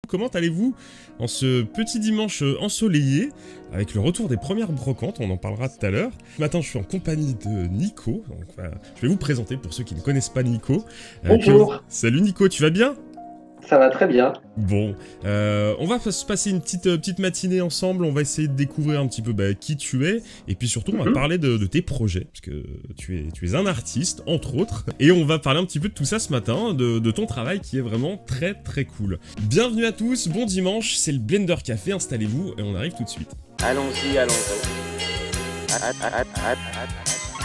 Comment allez-vous en ce petit dimanche ensoleillé, avec le retour des premières brocantes, on en parlera tout à l'heure. Ce matin, je suis en compagnie de Nico, donc, je vais vous présenter pour ceux qui ne connaissent pas Nico. Bonjour. Salut Nico, tu vas bien? Ça va très bien. Bon, on va se passer une petite matinée ensemble, on va essayer de découvrir un petit peu qui tu es, et puis surtout on va parler de tes projets, parce que tu es un artiste, entre autres, et on va parler un petit peu de tout ça ce matin, de ton travail qui est vraiment très très cool. Bienvenue à tous, bon dimanche, c'est le Blender Café, installez-vous, et on arrive tout de suite. Allons-y, allons-y.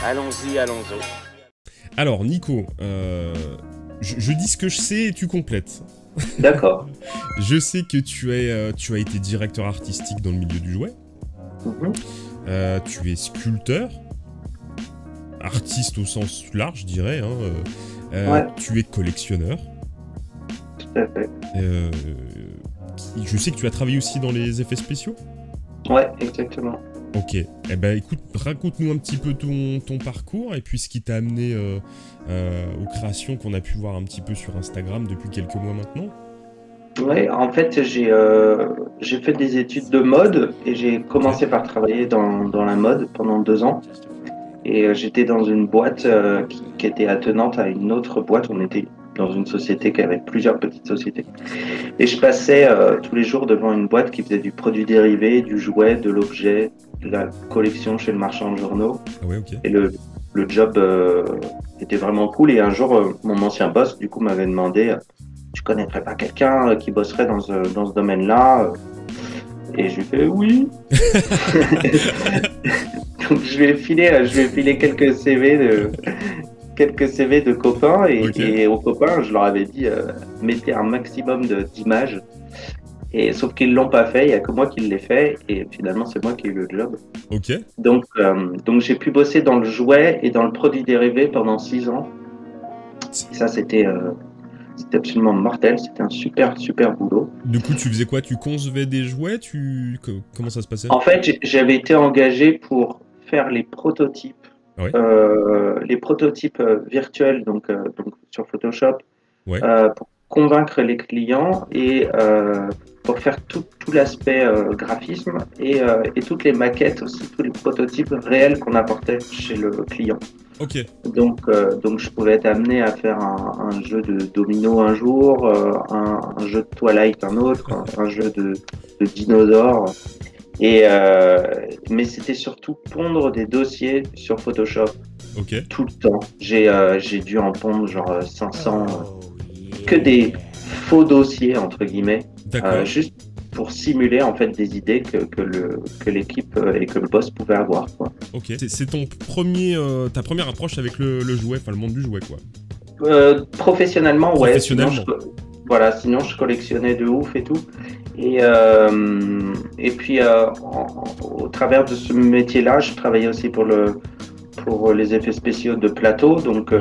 Allons-y, allons-y. Alors Nico, je dis ce que je sais et tu complètes. D'accord. Je sais que tu as été directeur artistique dans le milieu du jouet. Tu es sculpteur, artiste au sens large, je dirais. Ouais. Tu es collectionneur. Tout à fait. Je sais que tu as travaillé aussi dans les effets spéciaux. Ouais, exactement. Ok. Eh ben, écoute, raconte-nous un petit peu ton parcours et puis ce qui t'a amené aux créations qu'on a pu voir un petit peu sur Instagram depuis quelques mois maintenant. Ouais, en fait, j'ai fait des études de mode et j'ai commencé par travailler dans la mode pendant 2 ans. Et j'étais dans une boîte qui était attenante à une autre boîte. On était dans une société qui avait plusieurs petites sociétés. Et je passais tous les jours devant une boîte qui faisait du produit dérivé, du jouet, de l'objet, de la collection chez le marchand de journaux. Ah ouais, ok. Et le job était vraiment cool. Et un jour, mon ancien boss, du coup, m'avait demandé tu connaîtrais pas quelqu'un qui bosserait dans ce domaine-là Et je lui ai fait oui. Donc je lui ai filé quelques CV de copains et aux copains, je leur avais dit mettez un maximum d'images. Et sauf qu'ils l'ont pas fait, il y a que moi qui l'ai fait et finalement c'est moi qui ai eu le job. Ok. Donc j'ai pu bosser dans le jouet et dans le produit dérivé pendant 6 ans. Et ça c'était absolument mortel, c'était un super boulot. Du coup, tu faisais quoi? Tu concevais des jouets? Comment ça se passait? En fait, j'avais été engagé pour faire les prototypes, Ouais. Virtuels, donc sur Photoshop, Ouais. pour convaincre les clients et pour faire tout l'aspect graphisme et toutes les maquettes aussi, tous les prototypes réels qu'on apportait chez le client. Ok. Donc je pouvais être amené à faire un jeu de domino un jour, un jeu de Twilight un autre, un jeu de dinosaures. Mais c'était surtout pondre des dossiers sur Photoshop tout le temps. J'ai dû en pondre genre 500, que des faux dossiers entre guillemets, juste pour simuler en fait des idées que l'équipe et que le boss pouvaient avoir, quoi. Ok, c'est ta première approche avec le jouet, enfin le monde du jouet, quoi. Professionnellement, ouais. Professionnellement. Sinon je collectionnais de ouf et tout. Et puis au travers de ce métier-là, je travaillais aussi pour les effets spéciaux de plateau, donc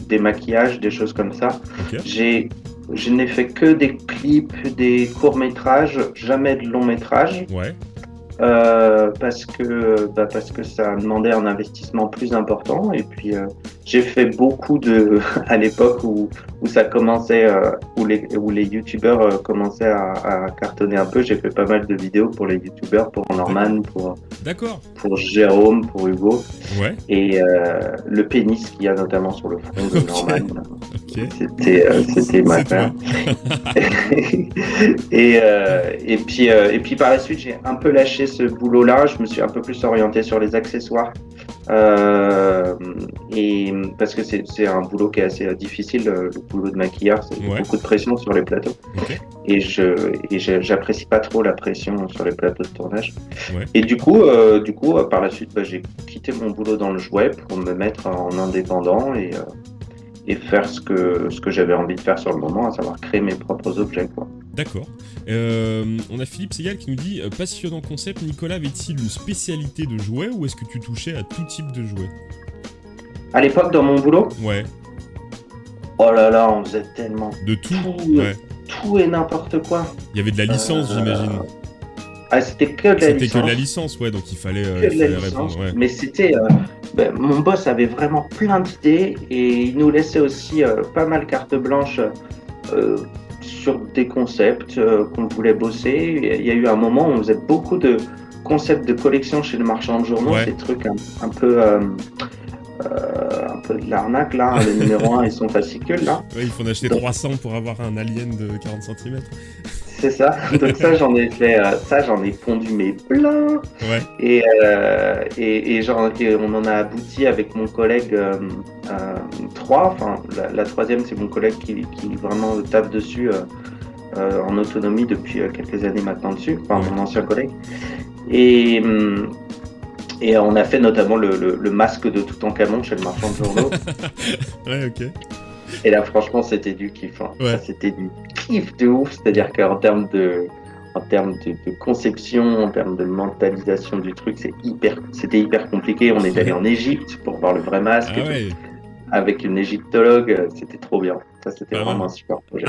des maquillages, des choses comme ça. Okay. Je n'ai fait que des clips, des courts-métrages, jamais de longs-métrages. Ouais. Parce que ça demandait un investissement plus important. Et puis j'ai fait beaucoup à l'époque où ça commençait, où les youtubeurs commençaient à cartonner un peu. J'ai fait pas mal de vidéos pour les youtubeurs, pour Norman, pour Jérôme, pour Hugo. Ouais. Et le pénis qu'il y a notamment sur le front de Norman. C'était ma part. Et puis par la suite, j'ai un peu lâché ce boulot-là. Je me suis un peu plus orienté sur les accessoires. Et parce que c'est un boulot qui est assez difficile, le boulot de maquilleur, c'est beaucoup de pression sur les plateaux. Okay. Et j'apprécie pas trop la pression sur les plateaux de tournage. Ouais. Et du coup, par la suite, j'ai quitté mon boulot dans le jouet pour me mettre en indépendant et faire ce que j'avais envie de faire sur le moment, à savoir créer mes propres objets, quoi. D'accord. On a Philippe Segal qui nous dit passionnant concept, Nicolas avait-il une spécialité de jouet ou est-ce que tu touchais à tout type de jouet? À l'époque, dans mon boulot? Ouais. Oh là là, on faisait tellement de tout, tout et n'importe quoi. Il y avait de la licence, j'imagine. Ah, c'était que de la licence. C'était que de la licence, ouais, donc il fallait répondre. Ouais. Mais c'était... mon boss avait vraiment plein d'idées et il nous laissait aussi pas mal carte blanche sur des concepts qu'on voulait bosser. Il y a eu un moment où on faisait beaucoup de concepts de collection chez le marchand de journaux, Ouais. ces trucs un peu de l'arnaque là, le numéro 1 et son fascicule là. Ouais, il faut en acheter Donc- 300 pour avoir un alien de 40 cm. C'est ça. Donc ça j'en ai fait, ça j'en ai pondu mes plein. Ouais, Et on en a abouti avec mon collègue 3. Enfin, la troisième, c'est mon collègue qui vraiment tape dessus en autonomie depuis quelques années maintenant dessus, enfin Ouais. mon ancien collègue. Et on a fait notamment le masque de Toutankhamon chez le marchand de journaux. ouais, ok. Et là, franchement, c'était du kiff. Hein. Ouais. Ça, c'était du kiff de ouf. C'est-à-dire qu'en termes de conception, en termes de mentalisation du truc, c'était hyper compliqué. On est allé en Égypte pour voir le vrai masque Ah et tout, ouais. avec une égyptologue. C'était trop bien. Ça, c'était Pas vraiment mal. un super projet.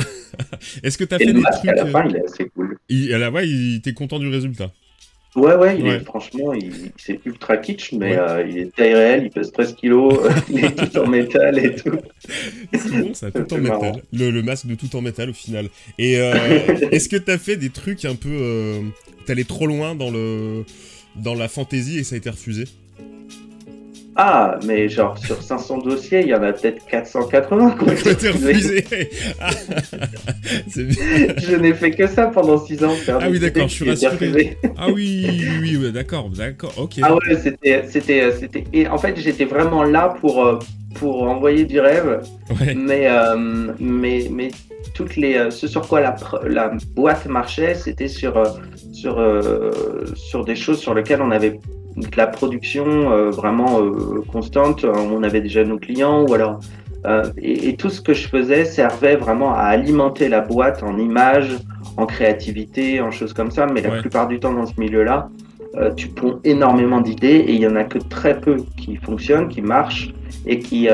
Est-ce que t'as Et fait le des masque, trucs... à la fin, il est assez cool. À la fin, t'es content du résultat. Ouais, Ouais. franchement, c'est ultra kitsch, mais Ouais. il est taille réelle, il pèse 13 kilos, il est tout en métal et tout. C'est bon, ça, tout en C'est marrant. métal. Le masque de tout en métal, au final. Et est-ce que t'as fait des trucs un peu... T'allais trop loin dans la fantaisie et ça a été refusé? Ah, mais genre sur 500 dossiers, il y en a peut-être 480 qui ont Ça a été été refusés. refusé. Ah, c'est bien. Je n'ai fait que ça pendant 6 ans. faire Ah des oui, d'accord, CD je suis qui étaient rassuré. refusés. Ah oui, ouais, d'accord, ok. Ah ouais, c'était. Et en fait, j'étais vraiment là pour envoyer du rêve, Ouais, mais toutes ce sur quoi la boîte marchait, c'était sur des choses sur lesquelles on avait de la production vraiment constante. On avait déjà nos clients, ou alors et tout ce que je faisais servait vraiment à alimenter la boîte en images, en créativité, en choses comme ça. Mais la Ouais. plupart du temps dans ce milieu-là, tu ponds énormément d'idées et il y en a que très peu qui fonctionnent, qui marchent et qui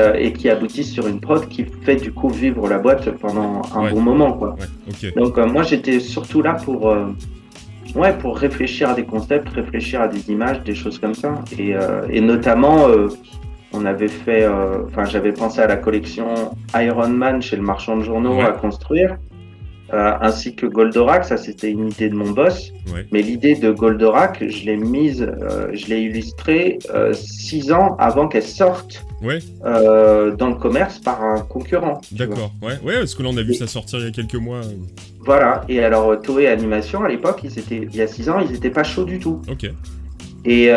aboutissent sur une prod qui fait du coup vivre la boîte pendant un Ouais. bon moment, quoi. ouais, ok. Donc moi j'étais surtout là pour réfléchir à des concepts, réfléchir à des images, des choses comme ça. Et notamment, on avait fait, j'avais pensé à la collection Iron Man chez le marchand de journaux Ouais. à construire, ainsi que Goldorak. Ça, c'était une idée de mon boss. Ouais. Mais l'idée de Goldorak, je l'ai illustrée 6 ans avant qu'elle sorte Ouais, dans le commerce par un concurrent. tu vois. d'accord. Ouais, parce que là, on a vu ça sortir il y a quelques mois. Voilà. Et alors, Toei Animation, à l'époque, il y a 6 ans, ils n'étaient pas chauds du tout. Ok. Et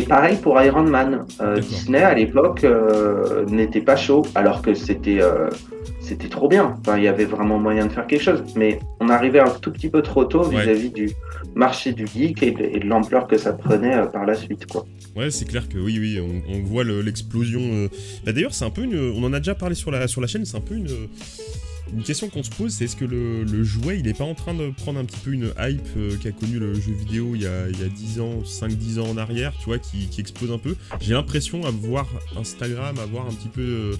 pareil pour Iron Man. D'accord. Disney, à l'époque, n'était pas chaud, alors que c'était trop bien. Enfin, il y avait vraiment moyen de faire quelque chose. Mais on arrivait un tout petit peu trop tôt Ouais. vis-à-vis du marché du geek et de l'ampleur que ça prenait par la suite, quoi. Ouais, c'est clair que oui, on voit l'explosion. Bah, d'ailleurs, c'est un peu on en a déjà parlé sur la chaîne, c'est un peu une question qu'on se pose, c'est est-ce que le jouet, il est pas en train de prendre un petit peu une hype qu'a connu le jeu vidéo il y a 10 ans, 5-10 ans en arrière, tu vois, qui explose un peu. J'ai l'impression à voir Instagram, à voir un petit peu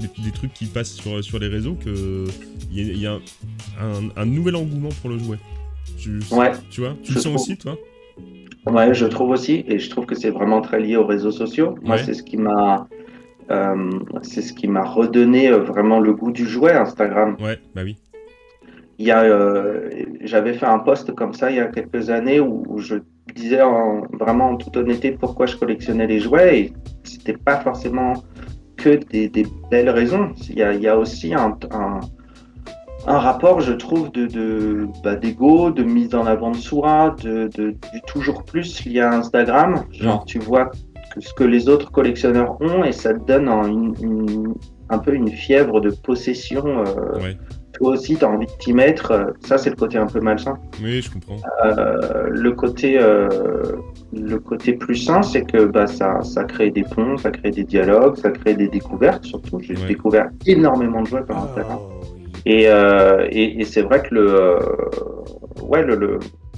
des trucs qui passent sur les réseaux, qu'il y a un nouvel engouement pour le jouet. Ouais. Tu vois, tu Je le sens trouve. aussi, toi? Ouais, je trouve aussi, et je trouve que c'est vraiment très lié aux réseaux sociaux. Moi, Ouais. c'est ce qui m'a redonné vraiment le goût du jouet, Instagram. Ouais, bah oui. J'avais fait un post comme ça il y a quelques années où je disais vraiment en toute honnêteté pourquoi je collectionnais les jouets, et c'était pas forcément que des belles raisons. Il y a aussi un rapport, je trouve, d'ego, de mise en avant de soi, du toujours plus lié à Instagram. Genre, tu vois ce que les autres collectionneurs ont et ça te donne un peu une fièvre de possession. Ouais. Toi aussi, tu as envie de t'y mettre. Ça, c'est le côté un peu malsain. Oui, je comprends. Le côté plus sain, c'est que ça crée des ponts, ça crée des dialogues, ça crée des découvertes. Surtout, j'ai découvert énormément de jouets par Instagram. Et c'est vrai que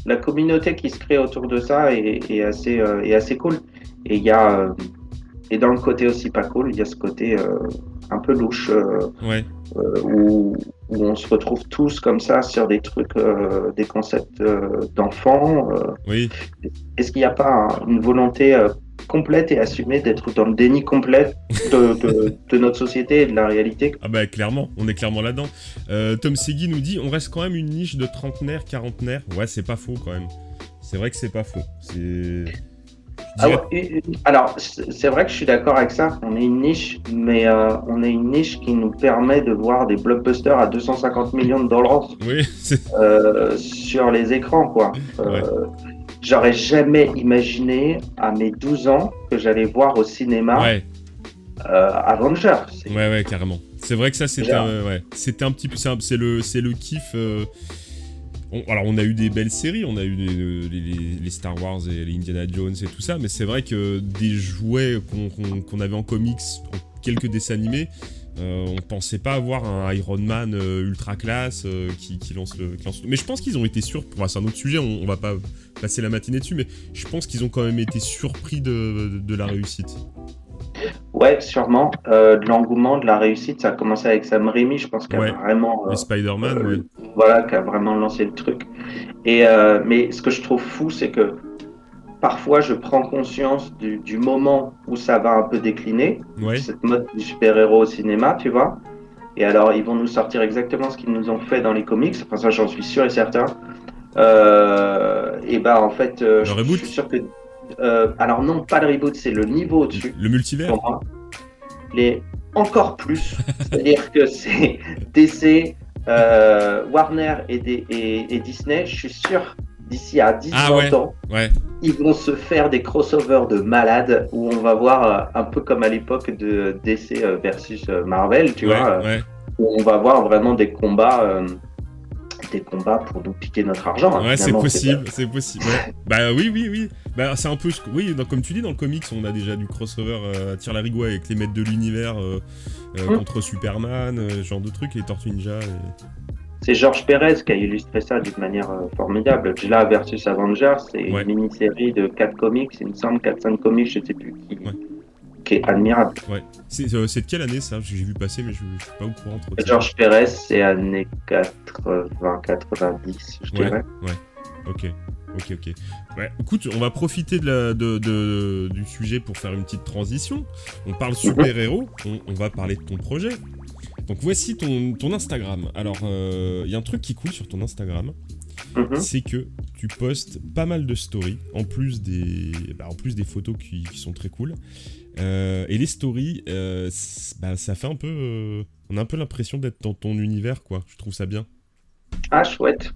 la communauté qui se crée autour de ça est assez cool. Et et dans le côté aussi pas cool, il y a ce côté un peu louche où on se retrouve tous comme ça sur des trucs, des concepts d'enfants. Oui. Est-ce qu'il n'y a pas une volonté complète et assumer d'être dans le déni complet de notre société et de la réalité. Ah bah clairement, on est clairement là-dedans. Tom Segui nous dit, on reste quand même une niche de trentenaires, quarantenaires. Ouais, c'est pas faux quand même. C'est vrai que c'est pas faux. C'est... Ah ouais, alors, c'est vrai que je suis d'accord avec ça. On est une niche, mais on est une niche qui nous permet de voir des blockbusters à 250 millions de dollars oui, sur les écrans, quoi. Ouais. J'aurais jamais imaginé à mes 12 ans que j'allais voir au cinéma Avengers. Ouais, carrément. C'est vrai que ça, c'était un petit peu... C'est le kiff... Alors, on a eu des belles séries, on a eu les Star Wars et les Indiana Jones et tout ça, mais c'est vrai que des jouets qu'on avait en comics, en quelques dessins animés, on pensait pas avoir un Iron Man ultra classe qui lance le... Mais je pense qu'ils ont été surpris, c'est un autre sujet, on va pas passer la matinée dessus, mais je pense qu'ils ont quand même été surpris de la réussite. Ouais, sûrement. De l'engouement, de la réussite, ça a commencé avec Sam Raimi, je pense, qui a vraiment... les Spider-Man, Voilà, qui a vraiment lancé le truc. Et, mais ce que je trouve fou, c'est que parfois, je prends conscience du moment où ça va un peu décliner, cette mode du super-héros au cinéma, tu vois. Et alors, ils vont nous sortir exactement ce qu'ils nous ont fait dans les comics. Enfin, ça, j'en suis sûr et certain. Et bah, en fait, je suis sûr que... alors non, pas le reboot, c'est le niveau au-dessus. Le multivers. Pour moi. Encore plus. C'est-à-dire que c'est DC, Warner et Disney, je suis sûr, d'ici à 10-20 ans, ils vont se faire des crossovers de malades où on va voir un peu comme à l'époque de DC versus Marvel, tu vois, où on va voir vraiment des combats pour nous piquer notre argent. Ouais, c'est possible. Ouais. Bah oui. Bah c'est un peu, comme tu dis, dans le comics, on a déjà du crossover tire la rigouette avec les maîtres de l'univers contre Superman, ce genre de trucs, les Tortues Ninja. C'est Georges Pérez qui a illustré ça d'une manière formidable. Gila versus Avengers, c'est une mini-série de 4 comics, il me semble, 4-5 comics, je sais plus qui est admirable. Ouais. C'est de quelle année ça? J'ai vu passer, mais je suis pas au courant. Georges Pérez, c'est années 80-90, je dirais. Ouais. Ok. Ouais, écoute, on va profiter du sujet pour faire une petite transition. On parle super-héros, on va parler de ton projet. Donc voici ton Instagram. Alors, y a un truc qui coule sur ton Instagram, c'est que tu postes pas mal de stories, en plus des photos qui sont très cool. Et les stories, ça fait un peu... on a un peu l'impression d'être dans ton univers, quoi. Je trouve ça bien. Ah, chouette.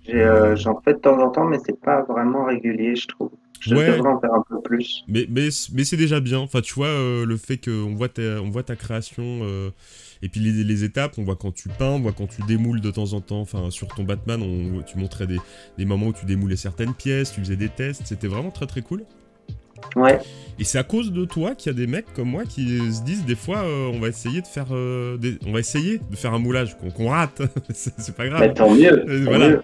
J'en fais de temps en temps, mais c'est pas vraiment régulier, je trouve. Je devrais en faire un peu plus. Mais c'est déjà bien. Enfin, tu vois, le fait qu'on voit ta création... et puis les étapes, on voit quand tu peins, on voit quand tu démoules de temps en temps. Enfin, sur ton Batman, tu montrais des moments où tu démoulais certaines pièces, tu faisais des tests. C'était vraiment très très cool. Ouais. Et c'est à cause de toi qu'il y a des mecs comme moi qui se disent des fois on va essayer de faire un moulage qu'on rate. c'est pas grave. Mais tant mieux. Voilà.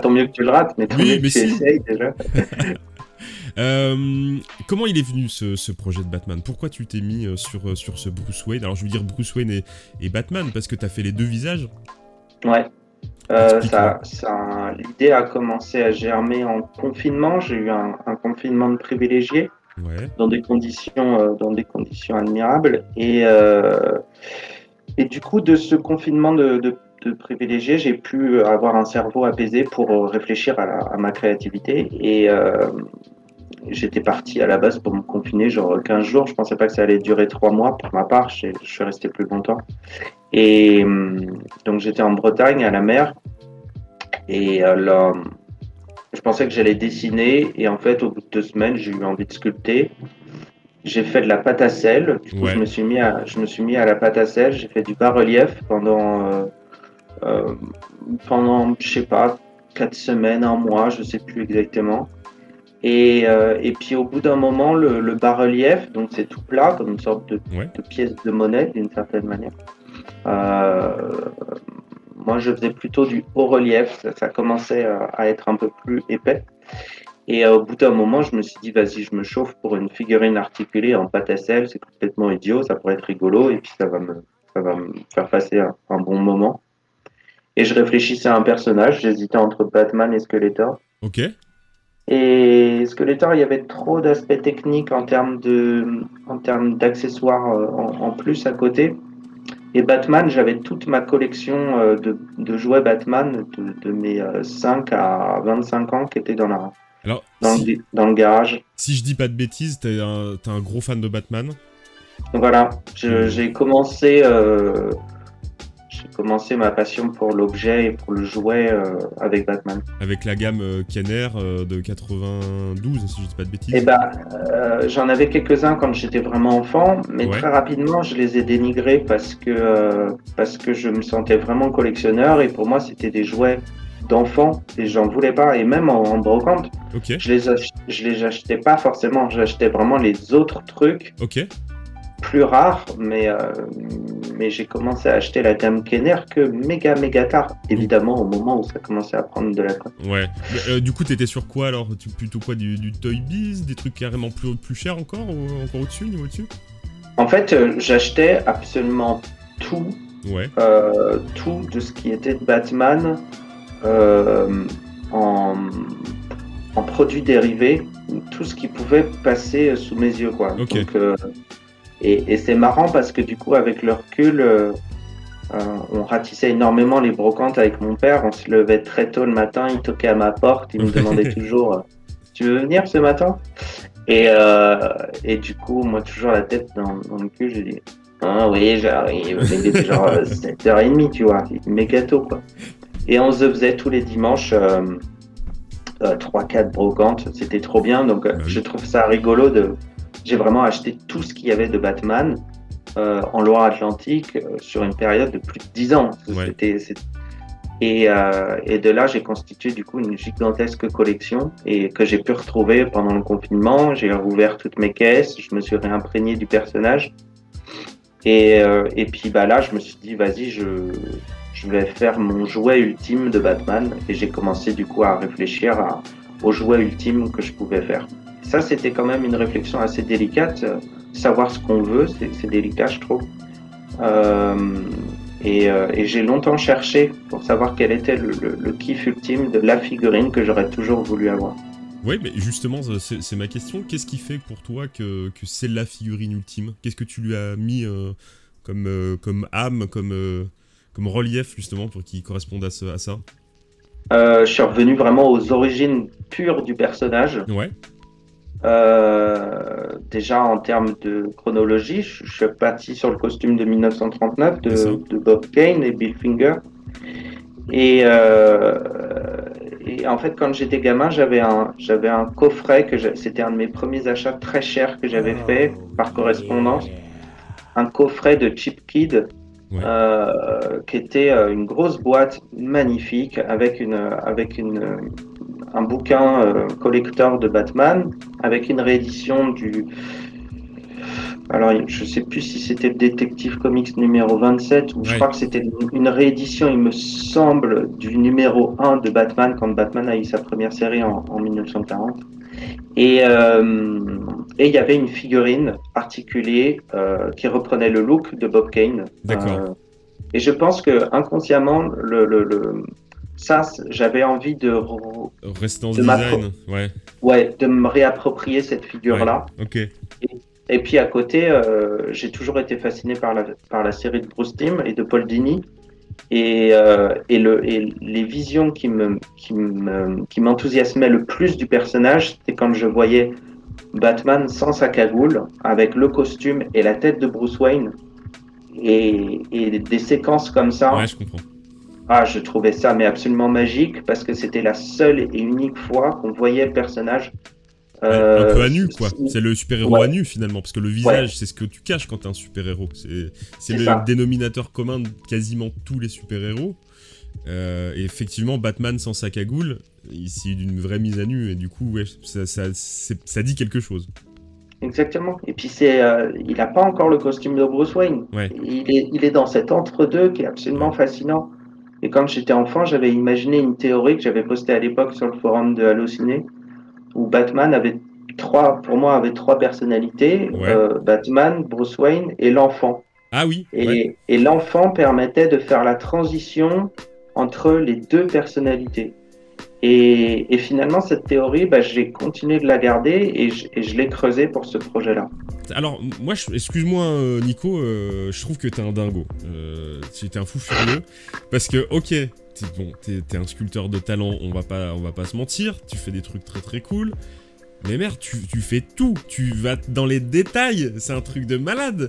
Tant mieux que tu le rates, mais tant mieux que tu essayes déjà. Comment il est venu ce projet de Batman? Pourquoi tu t'es mis sur ce Bruce Wayne? Alors je veux dire Bruce Wayne et Batman parce que t'as fait les deux visages. Ouais. L'idée a commencé à germer en confinement. J'ai eu un confinement de privilégiés dans des conditions admirables. Et du coup, de ce confinement de privilégiés, j'ai pu avoir un cerveau apaisé pour réfléchir à ma créativité. Et j'étais parti à la base pour me confiner genre 15 jours. Je pensais pas que ça allait durer 3 mois. Pour ma part, je suis resté plus longtemps. Et donc j'étais en Bretagne à la mer et là, je pensais que j'allais dessiner et en fait au bout de 2 semaines j'ai eu envie de sculpter. J'ai fait de la pâte à sel. Du coup je me suis mis à la pâte à sel. J'ai fait du bas-relief pendant je sais pas 4 semaines, 1 mois, je sais plus exactement. Et puis au bout d'un moment le bas-relief, donc c'est tout plat comme une sorte de pièce de monnaie d'une certaine manière. Moi, je faisais plutôt du haut relief. Ça commençait à être un peu plus épais. Et au bout d'un moment, je me suis dit, vas-y, je me chauffe pour une figurine articulée en pâte à sel. C'est complètement idiot, ça pourrait être rigolo. Et puis, ça va me faire passer un bon moment. Et je réfléchissais à un personnage. J'hésitais entre Batman et Skeletor. Ok. Et Skeletor, il y avait trop d'aspects techniques en termes d'accessoires en plus à côté. Et Batman, j'avais toute ma collection de jouets Batman de mes 5 à 25 ans qui étaient Alors, si, dans le garage. si je dis pas de bêtises, t'es un gros fan de Batman. Donc voilà, j'ai commencé ma passion pour l'objet et pour le jouet avec Batman. Avec la gamme Kenner de 92, si je dis pas de bêtises. Et j'en avais quelques-uns quand j'étais vraiment enfant, mais Ouais. très rapidement, je les ai dénigrés parce que je me sentais vraiment collectionneur et pour moi, c'était des jouets d'enfants et j'en voulais pas. Et même en brocante, Ok, je les achetais pas forcément, j'achetais vraiment les autres trucs ok. plus rares, mais j'ai commencé à acheter la gamme Kenner que méga tard, évidemment, au moment où ça commençait à prendre de la cote. Ouais. Mais, du coup, t'étais sur quoi alors? Plutôt quoi, du Toy Biz? Des trucs carrément plus chers encore? Encore au-dessus, niveau au-dessus? En fait, j'achetais absolument tout, Ouais. tout de ce qui était de Batman euh, en, en produits dérivés, tout ce qui pouvait passer sous mes yeux, quoi. Ok. Donc, et c'est marrant parce que du coup, avec le recul, on ratissait énormément les brocantes avec mon père. On se levait très tôt le matin, il toquait à ma porte, il me demandait toujours tu veux venir ce matin? Et du coup, moi, toujours la tête dans le cul, j'ai dit ah oui, j'arrive. Il était genre 7h30, tu vois, méga tôt, quoi. Et on se faisait tous les dimanches 3-4 brocantes, c'était trop bien. Donc, oui. je trouve ça rigolo J'ai vraiment acheté tout ce qu'il y avait de Batman en Loire-Atlantique sur une période de plus de 10 ans. Ouais. Et de là, j'ai constitué du coup une gigantesque collection et que j'ai pu retrouver pendant le confinement. J'ai rouvert toutes mes caisses, je me suis réimprégné du personnage. Et puis là, je me suis dit, vas-y, je vais faire mon jouet ultime de Batman. Et j'ai commencé du coup à réfléchir au jouet ultime que je pouvais faire. Ça, c'était quand même une réflexion assez délicate. Savoir ce qu'on veut, c'est délicat, je trouve. Et j'ai longtemps cherché pour savoir quel était le kiff ultime de la figurine que j'aurais toujours voulu avoir. Ouais, mais justement, c'est ma question. Qu'est-ce qui fait pour toi que c'est la figurine ultime? Qu'est-ce que tu lui as mis comme âme, comme relief, justement, pour qu'il corresponde à ça? Je suis revenu vraiment aux origines pures du personnage. Ouais. Déjà en termes de chronologie, je suis parti sur le costume de 1939 de Bob Kane et Bill Finger. Et en fait, quand j'étais gamin, j'avais un coffret c'était un de mes premiers achats très chers que j'avais fait par correspondance. Un coffret de Cheap Kid, Ouais. qui était une grosse boîte magnifique avec un bouquin collector de Batman, avec une réédition alors je sais plus si c'était le Détective Comics numéro 27 ou je crois que c'était une réédition, il me semble, du numéro 1 de Batman quand Batman a eu sa première série en 1940. Et il y avait une figurine particulière qui reprenait le look de Bob Kane. D'accord. Et je pense que inconsciemment, ça, j'avais envie de rester dans ce design, ouais. Ouais, de me réapproprier cette figure-là. Ouais. Ok. Et puis à côté, j'ai toujours été fasciné par la série de Bruce Timm et de Paul Dini. Et les visions qui m'enthousiasmaient le plus du personnage, c'était quand je voyais Batman sans sa cagoule, avec le costume et la tête de Bruce Wayne, et des séquences comme ça. Ouais, je comprends. Ah, je trouvais ça mais absolument magique parce que c'était la seule et unique fois qu'on voyait le personnage. Un peu à nu, quoi. C'est le super-héros à nu, finalement, parce que le visage, c'est ce que tu caches quand t'es un super-héros. C'est le dénominateur commun de quasiment tous les super-héros. Et effectivement, Batman sans sa cagoule, c'est d'une vraie mise à nu, et du coup, ouais, ça dit quelque chose. Exactement. Et puis il n'a pas encore le costume de Bruce Wayne. Ouais. Il est dans cet entre-deux qui est absolument fascinant. Et quand j'étais enfant, j'avais imaginé une théorie que j'avais postée à l'époque sur le forum de Allociné, où Batman avait trois personnalités, Batman, Bruce Wayne et l'enfant. Ah oui. Et l'enfant permettait de faire la transition entre les deux personnalités. Et finalement, cette théorie, j'ai continué de la garder et je l'ai creusée pour ce projet-là. Alors, moi, excuse-moi, Nico, je trouve que t'es un dingo. T'es un fou furieux. Parce que, ok, t'es un sculpteur de talent, on va pas se mentir. Tu fais des trucs très très cool. Mais merde, tu fais tout. Tu vas dans les détails. C'est un truc de malade.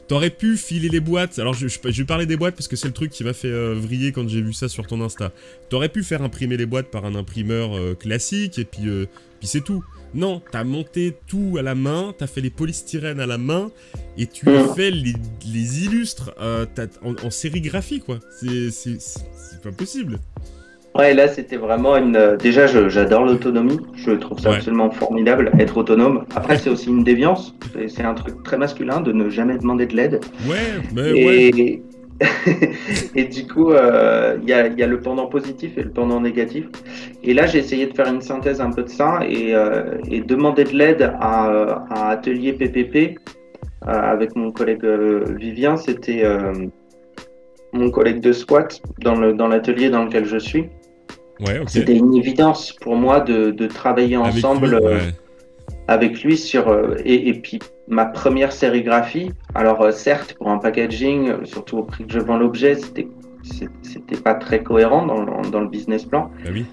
T'aurais pu filer les boîtes. Alors, je vais parler des boîtes parce que c'est le truc qui m'a fait vriller quand j'ai vu ça sur ton Insta. T'aurais pu faire imprimer les boîtes par un imprimeur classique et puis c'est tout. Non, t'as monté tout à la main, t'as fait les polystyrènes à la main, et tu as fait les illustres en sérigraphie, quoi. C'est pas possible. Ouais, là, c'était vraiment une... Déjà, j'adore l'autonomie. Je trouve ça absolument formidable, être autonome. Après, c'est aussi une déviance. C'est un truc très masculin de ne jamais demander de l'aide. Ouais, mais ouais. Et du coup, il y a le pendant positif et le pendant négatif. Et là, j'ai essayé de faire une synthèse un peu de ça et demander de l'aide à Atelier PPP avec mon collègue Vivien. C'était mon collègue de squat dans l'atelier dans lequel je suis. Ouais, okay. C'était une évidence pour moi de travailler ensemble avec lui sur et puis ma première sérigraphie. Alors certes, pour un packaging, surtout au prix que je vends l'objet, c'était pas très cohérent dans le business plan. Ah oui.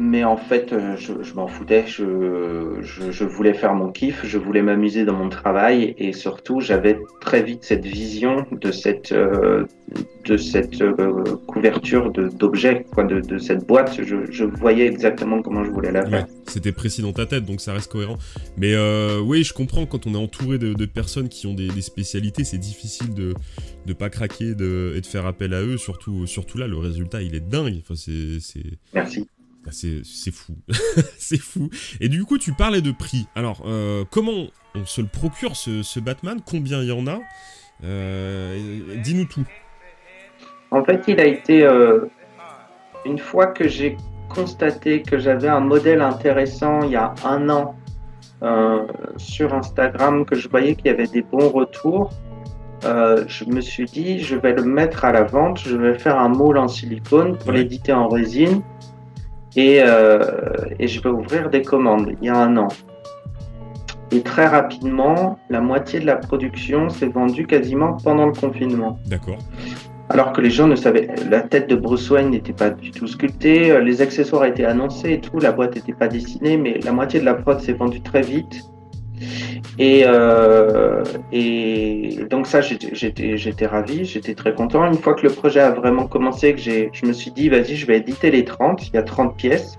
Mais en fait, je m'en foutais. Je voulais faire mon kiff, je voulais m'amuser dans mon travail et surtout, j'avais très vite cette vision de cette couverture d'objets, de cette boîte. Je voyais exactement comment je voulais la faire. Ouais, c'était précis dans ta tête, donc ça reste cohérent. Mais oui, je comprends, quand on est entouré de personnes qui ont des spécialités, c'est difficile de pas craquer et de faire appel à eux. Surtout là, le résultat, il est dingue. Enfin, Merci. C'est fou. C'est fou. Et du coup, tu parlais de prix. Alors, comment on se le procure, ce Batman? Combien il y en a? Dis-nous tout. En fait, il a été... une fois que j'ai constaté que j'avais un modèle intéressant il y a 1 an sur Instagram, que je voyais qu'il y avait des bons retours, je me suis dit, je vais le mettre à la vente, je vais faire un moule en silicone pour l'éditer en résine et je vais ouvrir des commandes il y a 1 an. Et très rapidement, la moitié de la production s'est vendue quasiment pendant le confinement. D'accord. Alors que les gens ne savaient, la tête de Bruce Wayne n'était pas du tout sculptée, les accessoires étaient annoncés et tout, la boîte n'était pas dessinée, mais la moitié de la prod s'est vendue très vite. Et donc ça, j'étais ravi, j'étais très content. Une fois que le projet a vraiment commencé, je me suis dit, vas-y, je vais éditer les 30, il y a 30 pièces,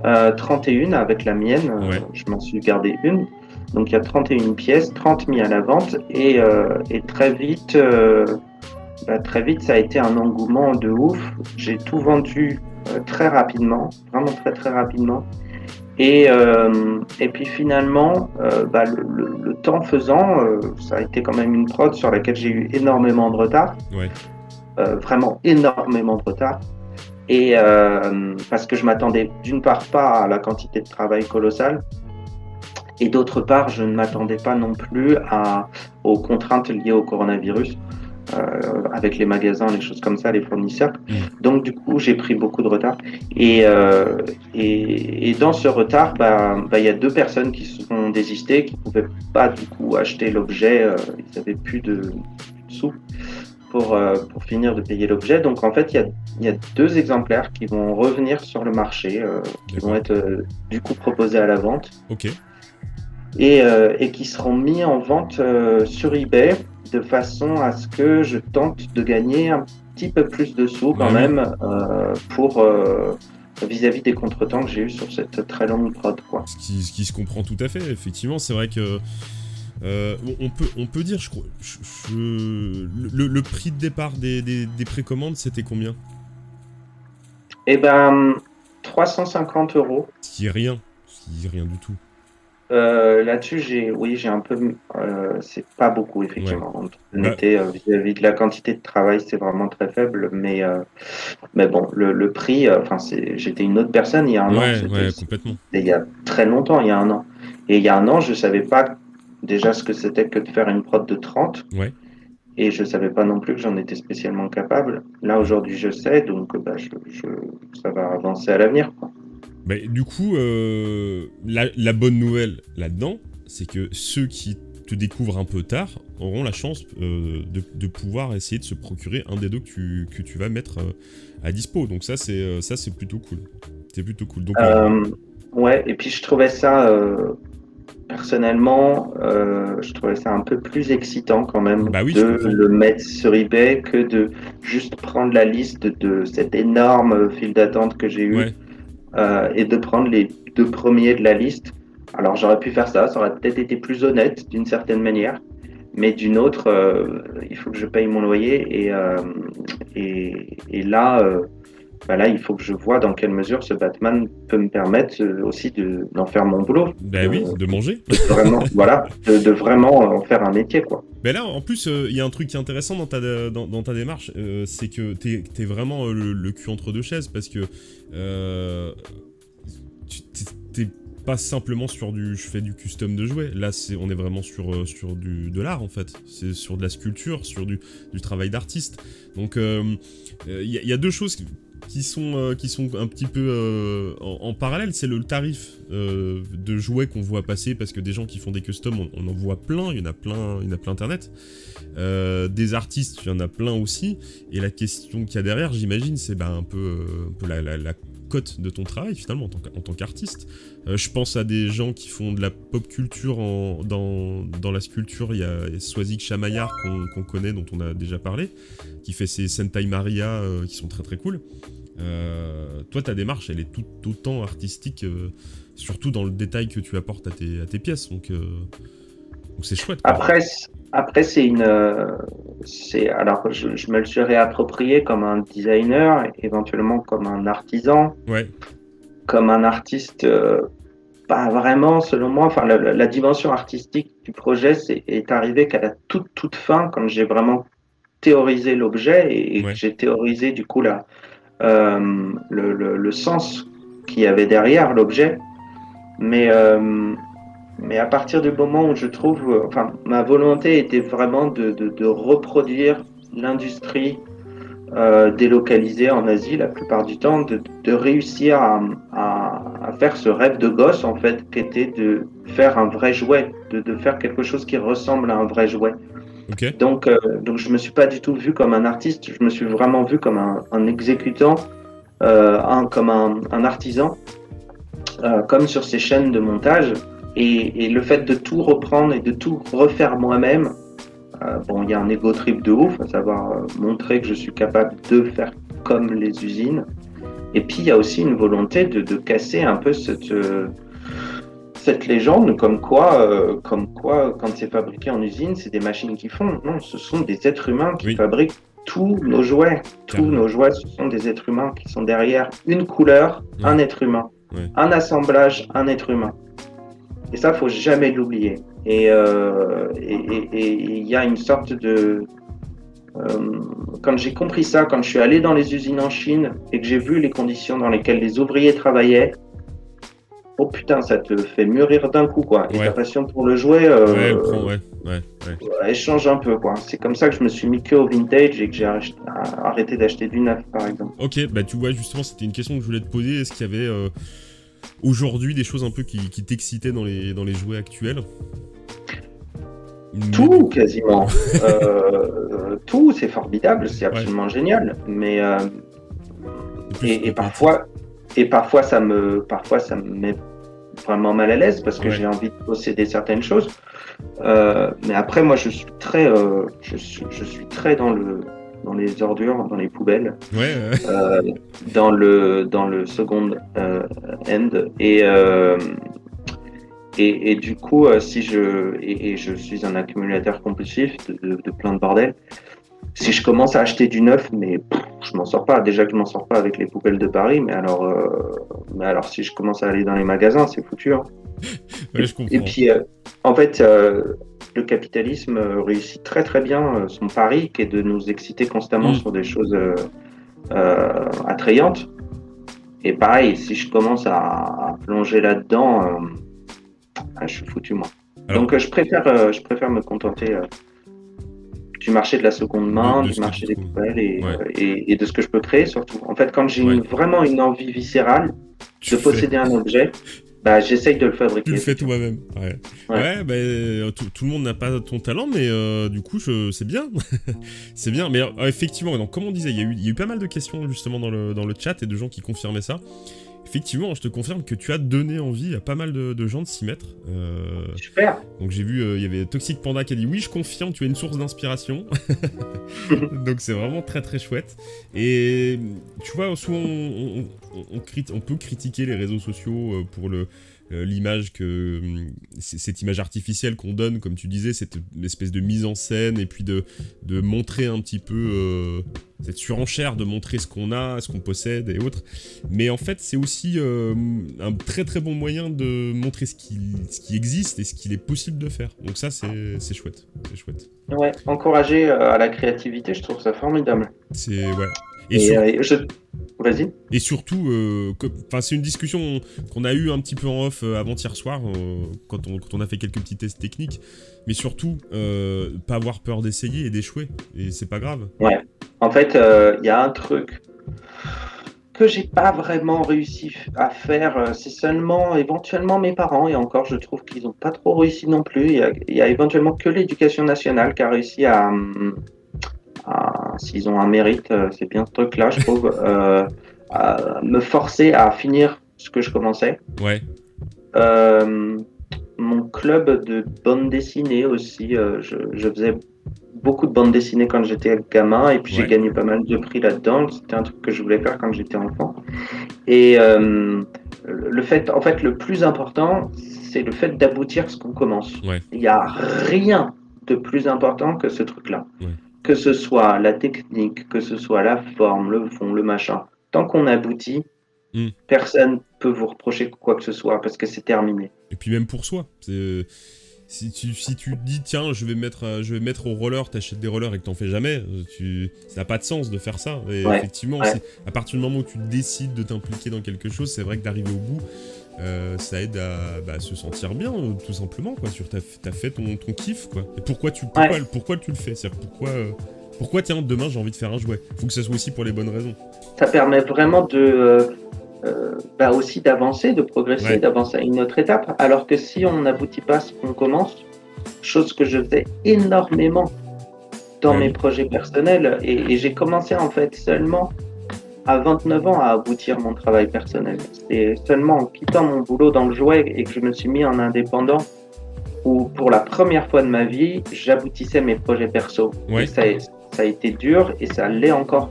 31 avec la mienne, je m'en suis gardé une. Donc il y a 31 pièces, 30 mis à la vente, et très vite, ça a été un engouement de ouf. J'ai tout vendu très rapidement, vraiment très très rapidement. Et puis finalement, le temps faisant, ça a été quand même une prod sur laquelle j'ai eu énormément de retard. Ouais. Vraiment énormément de retard. Et parce que je m'attendais d'une part pas à la quantité de travail colossale, et d'autre part, je ne m'attendais pas non plus aux contraintes liées au coronavirus. Avec les magasins, les choses comme ça, les fournisseurs. Donc du coup, j'ai pris beaucoup de retard. Et dans ce retard, y a 2 personnes qui se sont désistées, qui ne pouvaient pas du coup acheter l'objet. Ils n'avaient plus de sous pour finir de payer l'objet. Donc en fait, il y a 2 exemplaires qui vont revenir sur le marché, qui vont être du coup proposés à la vente. Ok. Et qui seront mis en vente sur eBay, de façon à ce que je tente de gagner un petit peu plus de sous quand même pour vis-à-vis des contretemps que j'ai eu sur cette très longue prod, quoi. Ce qui se comprend tout à fait, effectivement. C'est vrai que on peut dire, je crois, le prix de départ des précommandes, c'était combien? 350 €. Ce qui est rien du tout. Là-dessus, j'ai un peu, c'est pas beaucoup effectivement. Vis-à-vis de la quantité de travail, c'est vraiment très faible, mais bon, le prix, j'étais une autre personne il y a 1 an. Complètement. Il y a très longtemps, il y a 1 an. Et il y a 1 an, je savais pas déjà ce que c'était que de faire une prod de 30. Ouais. Et je savais pas non plus que j'en étais spécialement capable. Là, aujourd'hui, je sais, donc bah, ça va avancer à l'avenir, quoi. Bah, du coup, la bonne nouvelle là-dedans, c'est que ceux qui te découvrent un peu tard auront la chance de pouvoir essayer de se procurer un des deux que tu vas mettre à dispo. Donc ça, c'est plutôt cool. C'est plutôt cool. Donc, Ouais, et puis je trouvais ça, personnellement, je trouvais ça un peu plus excitant quand même bah oui, de je comprends. le mettre sur eBay que de juste prendre la liste de cette énorme file d'attente que j'ai eue. Ouais. Et de prendre les deux premiers de la liste. Alors j'aurais pu faire ça, ça aurait peut-être été plus honnête d'une certaine manière, mais d'une autre, il faut que je paye mon loyer et là, bah là, il faut que je vois dans quelle mesure ce Batman peut me permettre aussi d'en faire mon boulot. Bah oui, de manger. Vraiment, voilà, de vraiment en faire un métier, quoi. Mais là, en plus, il y a un truc qui est intéressant dans ta démarche, c'est que t'es vraiment le cul entre deux chaises, parce que t'es pas simplement sur je fais du custom de jouets. Là, on est vraiment sur de l'art, en fait. C'est sur de la sculpture, sur du travail d'artiste. Donc, il y a deux choses qui sont un petit peu en parallèle. C'est le tarif de jouets qu'on voit passer, parce que des gens qui font des customs, on en voit plein, il y en a plein internet. Des artistes, il y en a plein aussi. Et la question qu'il y a derrière, j'imagine, c'est un peu la cote de ton travail, finalement, en tant qu'artiste. Je pense à des gens qui font de la pop culture dans la sculpture. Il y a Swazik Chamayar qu'on connaît, dont on a déjà parlé, qui fait ses Sentai Maria qui sont très très cool. Toi, ta démarche, elle est tout autant artistique, surtout dans le détail que tu apportes à tes pièces. Donc c'est chouette, quoi. Après alors je me le suis réapproprié comme un designer, éventuellement comme un artisan, Ouais. comme un artiste, pas vraiment selon moi. Enfin, la dimension artistique du projet est arrivée qu'à la toute fin, quand j'ai vraiment théorisé l'objet et Ouais. que j'ai théorisé du coup le sens qu'il y avait derrière l'objet. Mais à partir du moment où je trouve, enfin, ma volonté était vraiment de reproduire l'industrie délocalisée en Asie la plupart du temps, de réussir à faire ce rêve de gosse, en fait, qui était de faire un vrai jouet, de faire quelque chose qui ressemble à un vrai jouet. Ok. Donc je me suis pas du tout vu comme un artiste, je me suis vraiment vu comme un exécutant, comme un artisan, comme sur ces chaînes de montage. Et le fait de tout reprendre et de tout refaire moi-même, bon, il y a un ego trip de ouf, à savoir montrer que je suis capable de faire comme les usines. Et puis il y a aussi une volonté de casser un peu cette légende, comme quoi, quand c'est fabriqué en usine, c'est des machines qui font. Non, ce sont des êtres humains qui fabriquent tous nos jouets. Tous nos jouets, ce sont des êtres humains qui sont derrière une couleur, un être humain. Un assemblage, un être humain. Et ça, faut jamais l'oublier. Et il y a une sorte de... quand j'ai compris ça, quand je suis allé dans les usines en Chine et que j'ai vu les conditions dans lesquelles les ouvriers travaillaient, oh putain, ça te fait mûrir d'un coup, quoi. Et ta passion pour le jouet, elle change un peu, quoi. C'est comme ça que je me suis mis que au vintage et que j'ai arrêté d'acheter du neuf, par exemple. Ok, bah tu vois, justement, c'était une question que je voulais te poser. Est-ce qu'il y avait aujourd'hui des choses un peu qui t'excitaient dans les jouets actuels? Tout, quasiment. Tout, c'est formidable, c'est absolument génial. Mais et parfois ça me met vraiment mal à l'aise parce que j'ai envie de posséder certaines choses. Mais après, moi, je suis très dans les ordures, dans les poubelles, dans le second end et du coup, si je suis un accumulateur compulsif de plein de bordel. Si je commence à acheter du neuf, mais je m'en sors pas. Déjà que je m'en sors pas avec les poubelles de Paris, mais alors si je commence à aller dans les magasins, c'est foutu. Hein. Je comprends. Et puis, en fait, le capitalisme réussit très très bien son pari, qui est de nous exciter constamment sur des choses attrayantes. Et pareil, si je commence à plonger là-dedans, je suis foutu moi. Alors, donc je préfère me contenter du marché de la seconde main, De du ce marché que des tu trouves. poubelles Ouais. et de ce que je peux créer surtout. En fait, quand j'ai Ouais. vraiment une envie viscérale Tu de fais. posséder un objet, bah, j'essaye de le Tu fabriquer. le fais effectivement. toi-même. Ouais. Ouais. Ouais, bah, tout le monde n'a pas ton talent, mais du coup, c'est bien. C'est bien. Mais effectivement, donc, comme on disait, il y a eu pas mal de questions justement dans le chat et de gens qui confirmaient ça. Effectivement, je te confirme que tu as donné envie à pas mal de gens de s'y mettre. Super. Donc j'ai vu, il y avait Toxic Panda qui a dit oui, je confirme, tu es une source d'inspiration. Donc c'est vraiment très très chouette. Et tu vois, souvent on peut critiquer les réseaux sociaux pour l'image cette image artificielle qu'on donne, comme tu disais, cette espèce de mise en scène et puis de montrer un petit peu cette surenchère de montrer ce qu'on a, ce qu'on possède et autres. Mais en fait, c'est aussi un très très bon moyen de montrer ce qui existe et ce qu'il est possible de faire. Donc ça, c'est chouette. C'est chouette. Ouais, encourager à la créativité, je trouve ça formidable. C'est ouais. Vas-y. Et surtout, c'est une discussion qu'on a eue un petit peu en off avant-hier soir, quand on a fait quelques petits tests techniques, mais surtout, pas avoir peur d'essayer et d'échouer, et c'est pas grave. Ouais. En fait, il y a un truc que j'ai pas vraiment réussi à faire, c'est seulement éventuellement mes parents, et encore, je trouve qu'ils ont pas trop réussi non plus. Il y a éventuellement que l'éducation nationale qui a réussi s'ils ont un mérite, c'est bien ce truc-là, je trouve, à me forcer à finir ce que je commençais. Ouais. Mon club de bande dessinée aussi, je faisais beaucoup de bande dessinée quand j'étais gamin, et puis j'ai gagné pas mal de prix là-dedans. C'était un truc que je voulais faire quand j'étais enfant. Et en fait, le plus important, c'est le fait d'aboutir ce qu'on commence. Ouais. Il n'y a rien de plus important que ce truc-là. Ouais. Que ce soit la technique, que ce soit la forme, le fond, le machin. Tant qu'on aboutit, personne peut vous reprocher quoi que ce soit parce que c'est terminé. Et puis même pour soi, si tu te dis tiens je vais mettre au roller, t'achètes des rollers et que t'en fais jamais, ça n'a pas de sens de faire ça. Et effectivement, à partir du moment où tu décides de t'impliquer dans quelque chose, c'est vrai que d'arriver au bout, ça aide à se sentir bien, tout simplement, quoi. T'as fait ton kiff, quoi. Et pourquoi tu le fais, c'est-à-dire pourquoi tiens demain j'ai envie de faire un jouet. Faut que ça soit aussi pour les bonnes raisons. Ça permet vraiment aussi d'avancer, de progresser, d'avancer à une autre étape. Alors que si on n'aboutit pas à ce qu'on commence, chose que je faisais énormément dans mes projets personnels, et j'ai commencé en fait seulement à 29 ans à aboutir mon travail personnel. C'est seulement en quittant mon boulot dans le jouet et que je me suis mis en indépendant où pour la première fois de ma vie, j'aboutissais mes projets perso. Et ça a été dur et ça l'est encore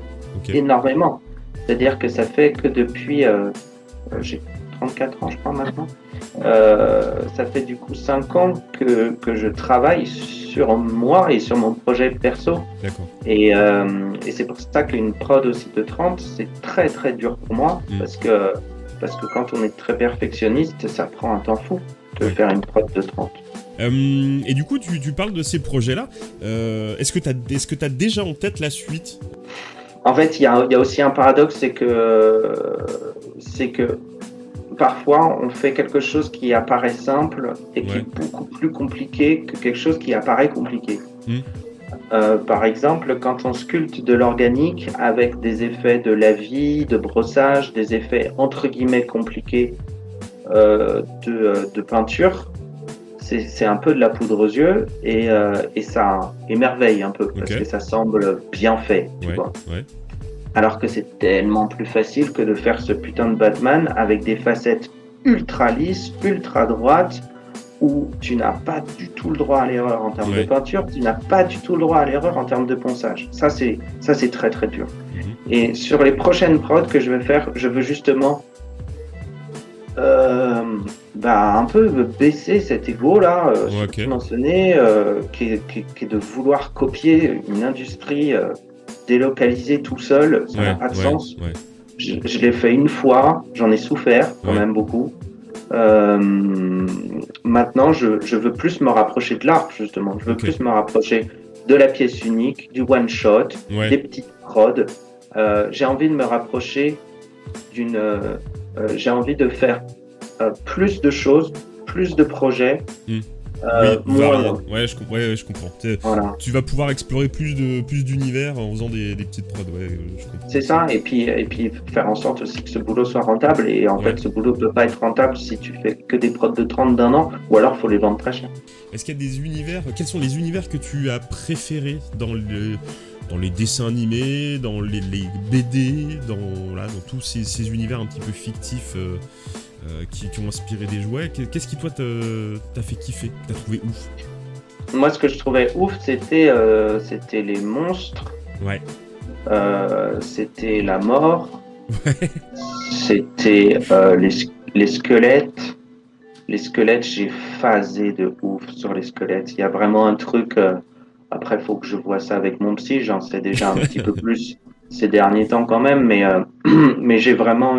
énormément. C'est-à-dire que ça fait que depuis, j'ai 34 ans je crois maintenant, ça fait du coup 5 ans que je travaille sur moi et sur mon projet perso. D'accord. Et c'est pour ça qu'une prod aussi de 30, c'est très très dur pour moi parce que quand on est très perfectionniste, ça prend un temps fou de faire une prod de 30. Et du coup, tu parles de ces projets-là. Est-ce que tu as déjà en tête la suite ? En fait, il y a aussi un paradoxe, c'est que parfois, on fait quelque chose qui apparaît simple et qui est beaucoup plus compliqué que quelque chose qui apparaît compliqué. Par exemple, quand on sculpte de l'organique avec des effets de lavis, de brossage, des effets entre guillemets compliqués de peinture, c'est un peu de la poudre aux yeux et ça émerveille un peu parce que ça semble bien fait, tu vois. Alors que c'est tellement plus facile que de faire ce putain de Batman avec des facettes ultra lisses, ultra droites, où tu n'as pas du tout le droit à l'erreur en termes de peinture, tu n'as pas du tout le droit à l'erreur en termes de ponçage. Ça, c'est très très dur. Et sur les prochaines prods que je vais faire, je veux justement un peu baisser cet ego-là, que tu mentionnais, qui est de vouloir copier une industrie délocalisée tout seul, ça n'a pas de sens. Je l'ai fait une fois, j'en ai souffert quand même beaucoup. Maintenant, je veux plus me rapprocher de l'art, justement. Je veux plus me rapprocher de la pièce unique, du one-shot, des petites prods. J'ai envie de me rapprocher j'ai envie de faire plus de choses, plus de projets Moins. Ouais, je comprends. Voilà. Tu vas pouvoir explorer plus d'univers en faisant des petites prods, ouais, je comprends. C'est ça, et puis faire en sorte aussi que ce boulot soit rentable. Et en fait, ce boulot peut pas être rentable si tu fais que des prods de 30 d'un an, ou alors faut les vendre très cher. Est-ce qu'il y a des univers, quels sont les univers que tu as préférés dans les dessins animés, dans les BD, dans tous ces univers un petit peu fictifs qui ont inspiré des jouets? Qu'est-ce qui, toi, t'a fait kiffer, que t'as trouvé ouf? Moi, ce que je trouvais ouf, c'était les monstres. Ouais. C'était la mort. Ouais. C'était les squelettes. Les squelettes, j'ai phasé de ouf sur les squelettes. Il y a vraiment un truc... Après, il faut que je vois ça avec mon psy. J'en sais déjà un petit peu plus ces derniers temps quand même. Mais j'ai vraiment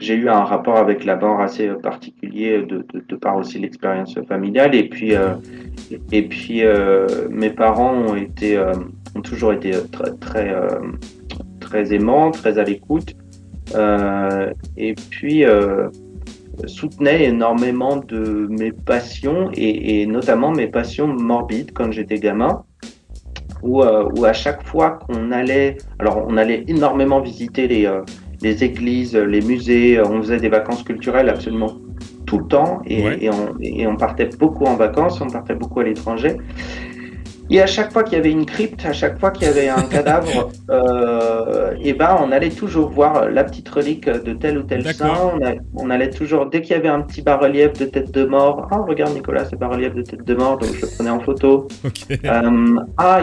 j'ai eu un rapport avec la mort assez particulier de par aussi l'expérience familiale. Et puis mes parents ont toujours été très aimants, très à l'écoute. Et puis soutenaient énormément de mes passions et notamment mes passions morbides quand j'étais gamin. Où à chaque fois qu'on allait, alors on allait énormément visiter les églises, les musées, on faisait des vacances culturelles absolument tout le temps et on partait beaucoup en vacances, on partait beaucoup à l'étranger. Et à chaque fois qu'il y avait une crypte, à chaque fois qu'il y avait un cadavre, on allait toujours voir la petite relique de tel ou tel saint. On allait toujours, dès qu'il y avait un petit bas-relief de tête de mort, ah regarde Nicolas, c'est bas-relief de tête de mort, donc je le prenais en photo. Okay.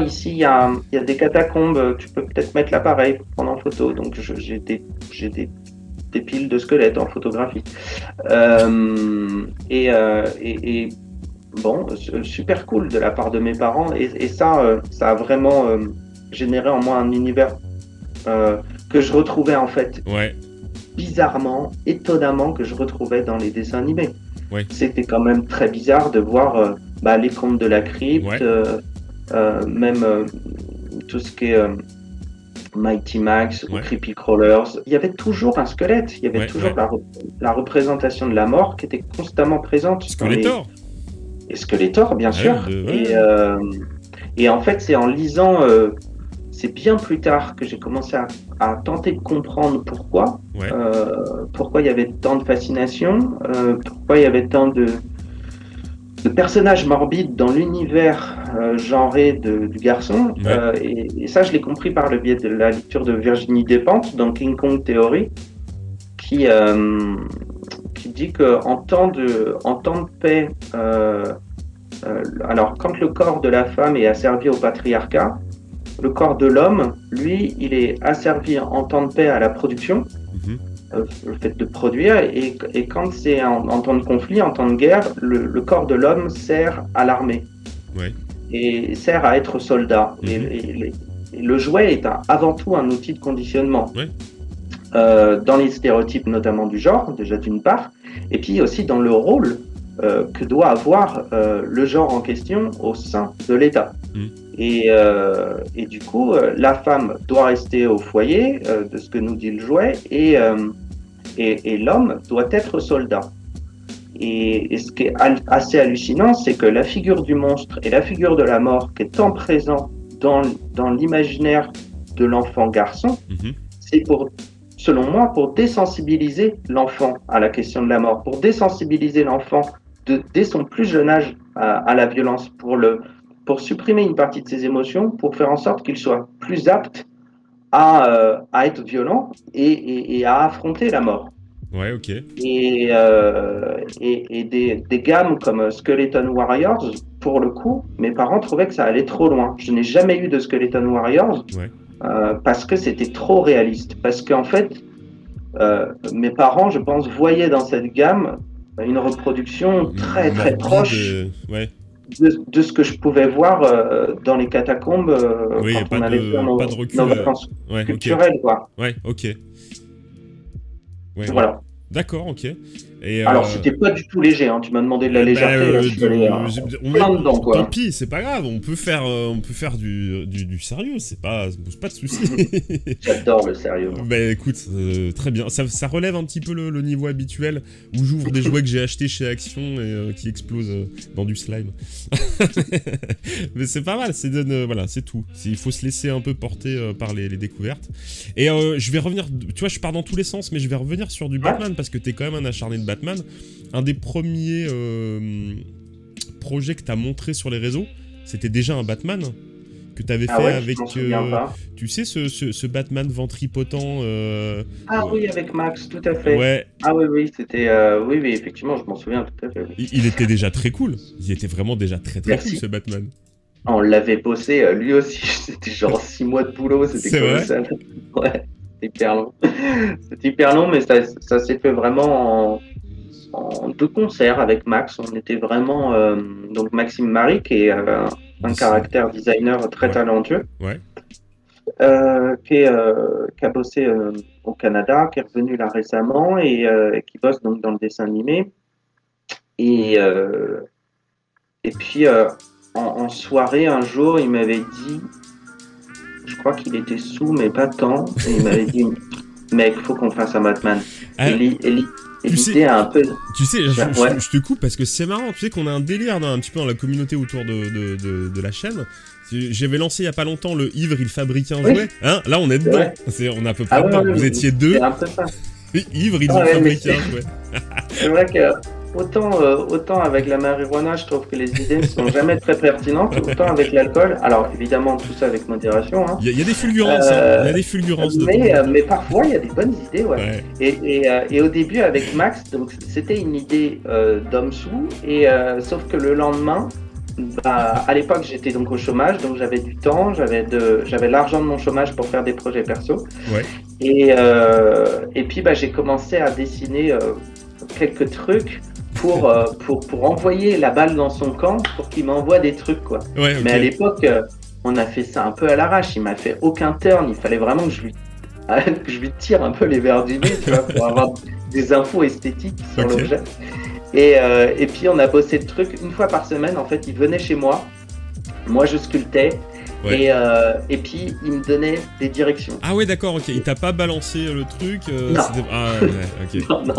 Ici il y a des catacombes, tu peux peut-être mettre l'appareil pour prendre en photo. Donc j'ai des piles de squelettes en photographie. Bon, super cool de la part de mes parents et ça a vraiment généré en moi un univers que je retrouvais en fait bizarrement, étonnamment que je retrouvais dans les dessins animés. C'était quand même très bizarre de voir les contes de la crypte, même tout ce qui est Mighty Max ou Creepy Crawlers. Il y avait toujours un squelette, il y avait toujours la représentation de la mort qui était constamment présente. Skeletor. Et Skeletor, bien sûr. Et en fait, c'est en lisant, c'est bien plus tard que j'ai commencé à tenter de comprendre pourquoi il y avait tant de fascination, pourquoi il y avait tant de personnages morbides dans l'univers genré du garçon. Et ça, je l'ai compris par le biais de la lecture de Virginie Despentes dans King Kong Theory, qui dit qu'en temps de paix, alors quand le corps de la femme est asservi au patriarcat, le corps de l'homme, lui, il est asservi en temps de paix à la production, le fait de produire, et quand c'est en temps de conflit, en temps de guerre, le corps de l'homme sert à l'armée et sert à être soldat. Et le jouet est avant tout un outil de conditionnement. Dans les stéréotypes notamment du genre, déjà d'une part, et puis aussi dans le rôle que doit avoir le genre en question au sein de l'État. Et du coup, la femme doit rester au foyer, de ce que nous dit le jouet, et l'homme doit être soldat. Et ce qui est assez hallucinant, c'est que la figure du monstre et la figure de la mort, qui est tant présent dans l'imaginaire de l'enfant garçon, c'est selon moi, pour désensibiliser l'enfant à la question de la mort, pour désensibiliser l'enfant dès son plus jeune âge à la violence, pour supprimer une partie de ses émotions, pour faire en sorte qu'il soit plus apte à être violent et à affronter la mort. Et des gammes comme Skeleton Warriors, pour le coup, mes parents trouvaient que ça allait trop loin. Je n'ai jamais eu de Skeleton Warriors parce que c'était trop réaliste. Parce qu'en fait, mes parents, je pense, voyaient dans cette gamme une reproduction très très proche de ce que je pouvais voir dans les catacombes quand on allait faire nos vacances culturelles. Voilà. D'accord, ok. Et, Alors, c'était pas du tout léger, hein. Tu m'as demandé de la légèreté, là, je suis allé plein dedans, quoi. Tant pis, c'est pas grave, on peut faire du sérieux, c'est pas de soucis. J'adore le sérieux. Bah écoute, très bien, ça relève un petit peu le niveau habituel, où j'ouvre des jouets que j'ai achetés chez Action et qui explosent dans du slime. Mais c'est pas mal, voilà, c'est tout. Il faut se laisser un peu porter par les découvertes. Et je vais revenir, tu vois, je pars dans tous les sens, mais je vais revenir sur du Batman, parce que t'es quand même un acharné de Batman. Un des premiers projets que t'as montré sur les réseaux, c'était déjà un Batman que t'avais fait avec, tu sais, ce Batman ventripotent. Oui, avec Max, tout à fait. Ouais. Ah oui, c'était, oui, effectivement, je m'en souviens tout à fait. Oui. Il était déjà très cool. Il était vraiment déjà très cool, ce Batman. On l'avait bossé, lui aussi. C'était genre 6 mois de boulot, c'était colossal. Ouais, c'était hyper long. C'était hyper long, mais ça s'est fait vraiment en deux concerts avec Max. On était vraiment, donc Maxime Marie, qui est un caractère designer très talentueux, qui a bossé au Canada, qui est revenu là récemment et qui bosse donc dans le dessin animé. Et puis en soirée un jour, il m'avait dit, je crois qu'il était sous mais pas tant, et il m'avait dit, mec, faut qu'on fasse un Batman. Tu sais, je te coupe parce que c'est marrant, tu sais qu'on a un délire un petit peu dans la communauté autour de la chaîne. J'avais lancé il y a pas longtemps le Ivre, il fabriquait un jouet. Hein, là on est dedans. On est à peu près dedans. Vous étiez deux. C'est un peu ça. Ivre, ils ont fabriqué un jouet. C'est vrai que autant avec la marijuana, je trouve que les idées ne sont jamais très pertinentes, autant avec l'alcool. Alors évidemment, tout ça avec modération. Hein. Il y a des fulgurances, il y a des fulgurances. Mais parfois, il y a des bonnes idées, ouais. Et au début, avec Max, donc c'était une idée d'homme sous, et sauf que le lendemain, à l'époque, j'étais donc au chômage, donc j'avais du temps, j'avais l'argent de mon chômage pour faire des projets perso. Ouais. Et puis, j'ai commencé à dessiner quelques trucs pour envoyer la balle dans son camp pour qu'il m'envoie des trucs, quoi. Ouais, okay. Mais à l'époque, on a fait ça un peu à l'arrache. Il m'a fait aucun turn. Il fallait vraiment que je lui tire un peu les verres du nez, tu vois, pour avoir des infos esthétiques sur l'objet. Et puis on a bossé le truc une fois par semaine. En fait, il venait chez moi. Moi, je sculptais. Ouais. Et puis il me donnait des directions. Ah ouais, d'accord, ok. Il t'a pas balancé le truc Non. Ah ouais, ok. Non. Bon,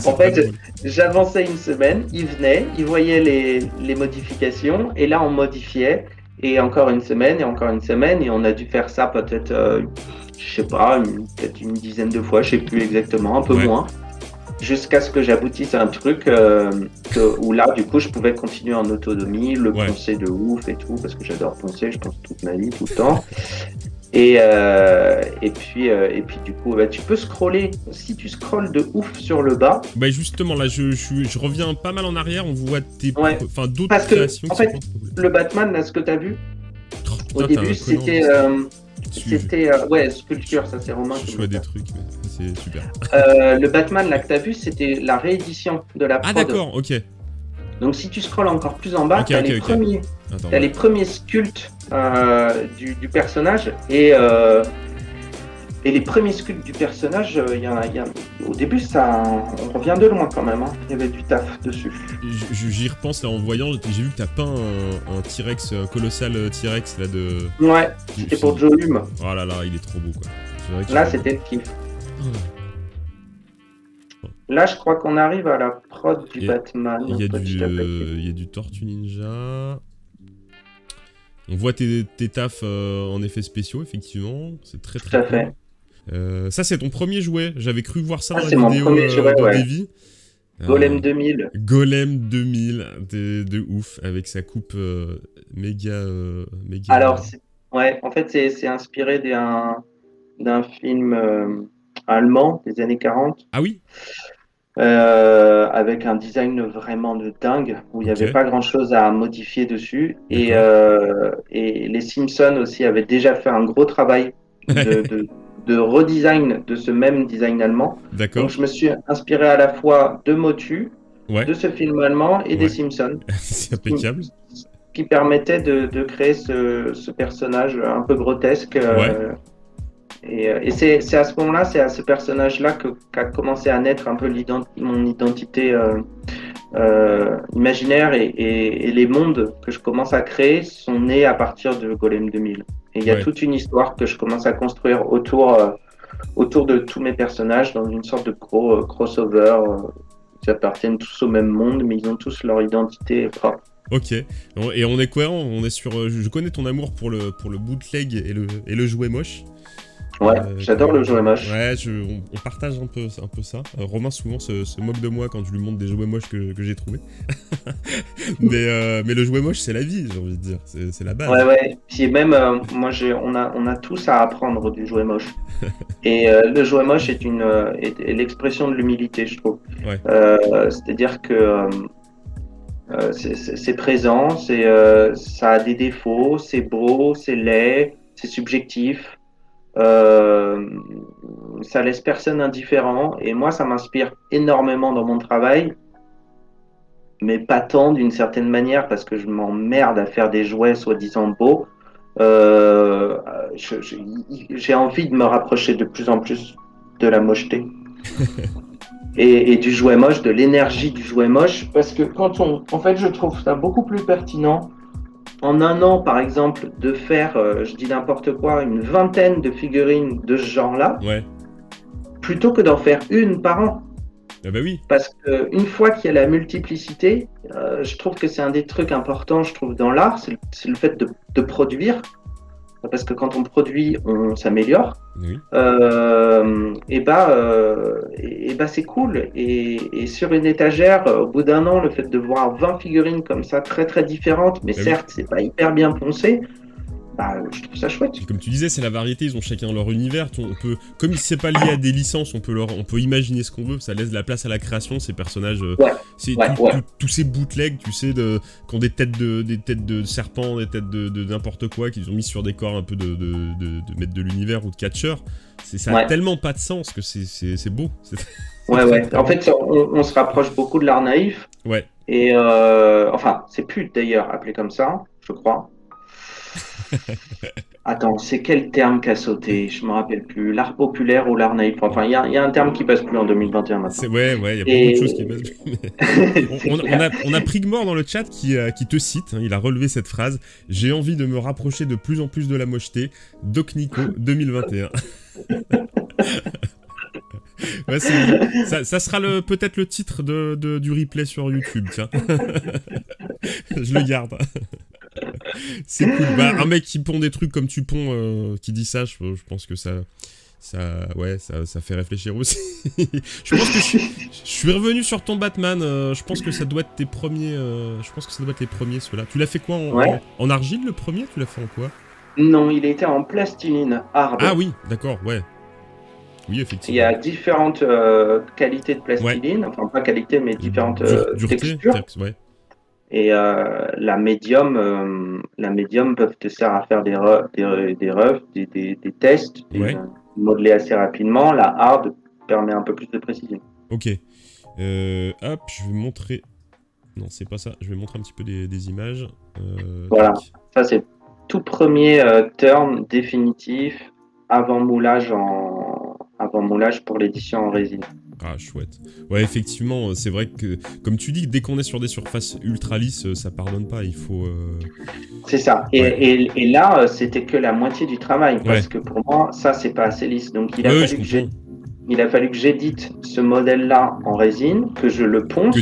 en fait, j'avançais une semaine, il venait, il voyait les modifications, et là on modifiait, et encore une semaine, et on a dû faire ça peut-être, je sais pas, peut-être une dizaine de fois, je sais plus exactement, un peu moins. Jusqu'à ce que j'aboutisse à un truc où là, du coup, je pouvais continuer en autonomie, poncer de ouf et tout, parce que j'adore poncer, je ponce toute ma vie, tout le temps. Et puis du coup, tu peux scroller. Si tu scrolles de ouf sur le bas. Bah justement, là, je reviens pas mal en arrière, on voit d'autres créations. En fait, le Batman, là, ce que tu as vu, au début, c'était... sculpture, ça c'est Romain. Je vois des trucs, mais c'est super. Le Batman là que t'as vu, c'était la réédition de la prod. Ah d'accord, ok. Donc si tu scrolles encore plus en bas, t'as les premiers sculptes du personnage, et les premiers sculptes du personnage, au début on revient de loin quand même, hein. Il y avait du taf dessus. J'y repense là en voyant, j'ai vu que t'as peint un T-Rex, colossal T-Rex là de... Ouais, c'était pour Joe Hume. Oh là là, il est trop beau quoi. Vrai que là c'était le kiff. Là je crois qu'on arrive à la prod du Batman. Il y a du Tortue Ninja. On voit tes tafs en effets spéciaux, effectivement. C'est très très cool. Tout à fait. Ça, c'est ton premier jouet. J'avais cru voir ça dans la vidéo de Davy. Golem 2000. Golem 2000, de ouf, avec sa coupe méga... Alors, en fait, c'est inspiré d'un film allemand des années 40. Ah oui? Avec un design vraiment de dingue, où il n'y avait pas grand-chose à modifier dessus. Et les Simpsons aussi avaient déjà fait un gros travail de redesign de ce même design allemand. Donc je me suis inspiré à la fois de Motu, de ce film allemand et des Simpsons. C'est impeccable. Qui permettait de créer ce personnage un peu grotesque. Et c'est à ce moment-là, c'est à ce personnage-là qu'a commencé à naître un peu mon identité imaginaire et les mondes que je commence à créer sont nés à partir de Golem 2000. Et il y a toute une histoire que je commence à construire autour de tous mes personnages dans une sorte de gros crossover. Ils appartiennent tous au même monde, mais ils ont tous leur identité propre. Ok, et on est cohérent, on est sur... Je connais ton amour pour le bootleg et le jouet moche. Ouais, j'adore le jouet moche. Ouais, on partage un peu ça. Romain souvent se moque de moi quand je lui montre des jouets moches que j'ai trouvés. mais le jouet moche, c'est la vie, j'ai envie de dire. C'est la base. Ouais. Puis même, moi, on a tous à apprendre du jouet moche. Et le jouet moche est l'expression de l'humilité, je trouve. Ouais. C'est-à-dire que c'est présent, ça a des défauts, c'est beau, c'est laid, c'est subjectif. Ça laisse personne indifférent et moi ça m'inspire énormément dans mon travail, mais pas tant d'une certaine manière parce que je m'emmerde à faire des jouets soi-disant beaux. J'ai envie de me rapprocher de plus en plus de la mocheté et du jouet moche, de l'énergie du jouet moche, parce que en fait je trouve ça beaucoup plus pertinent en un an, par exemple, de faire, je dis n'importe quoi, une vingtaine de figurines de ce genre-là, plutôt que d'en faire une par an. Ah bah oui. Parce qu'une fois qu'il y a la multiplicité, je trouve que c'est un des trucs importants, je trouve, dans l'art, c'est le fait de produire. Parce que quand on produit, on s'améliore. Oui. C'est cool. Et sur une étagère, au bout d'un an, le fait de voir 20 figurines comme ça, très très différentes, mais certes, c'est pas hyper bien poncé, je trouve ça chouette. Et comme tu disais, c'est la variété, ils ont chacun leur univers. Comme c'est pas lié à des licences, on peut imaginer ce qu'on veut. Ça laisse de la place à la création, ces personnages. Tous ces bootlegs, tu sais, qui ont des têtes de serpents, des têtes de n'importe quoi, qu'ils ont mis sur des corps un peu de maître de l'univers ou de catcheur. Ça a tellement pas de sens que c'est beau. Ouais. En fait, on se rapproche beaucoup de l'art naïf. Ouais. Et c'est plus d'ailleurs appelé comme ça, je crois. Attends, c'est quel terme qui a sauté? Je me rappelle plus. L'art populaire ou l'art naïf? Enfin, il y a un terme qui passe plus en 2021 maintenant. Ouais, il y a beaucoup de choses qui passent plus. on a Prigmore dans le chat qui te cite, hein, il a relevé cette phrase. J'ai envie de me rapprocher de plus en plus de la mocheté. Doc Nico 2021. Ouais, ça sera peut-être le titre du replay sur YouTube, tiens. Je le garde. C'est cool. Un mec qui pond des trucs comme tu ponds, qui dit ça, je pense que ça fait réfléchir aussi. Je pense que je suis revenu sur ton Batman. Je pense que ça doit être tes premiers. Je pense que ça doit être les premiers, ceux-là. Tu l'as fait quoi en argile, le premier? Tu l'as fait en quoi? Non, il était en plastiline hard. Ah oui, d'accord, ouais. Oui, effectivement. Il y a différentes qualités de plastiline, enfin pas qualité, mais différentes textures. Et la médium peuvent te servir à faire des refs, des tests, modeler assez rapidement. La hard permet un peu plus de précision. Ok. Hop, je vais montrer. Non, c'est pas ça. Je vais montrer un petit peu des images. Voilà. Ça, c'est tout premier turn définitif avant moulage pour l'édition en résine. Ah, chouette. Ouais, effectivement, c'est vrai que, comme tu dis, dès qu'on est sur des surfaces ultra lisses, ça pardonne pas, il faut... C'est ça. Et là, c'était que la moitié du travail, parce que pour moi, ça, c'est pas assez lisse. Donc, il a fallu que j'édite ce modèle-là en résine, que je le ponce,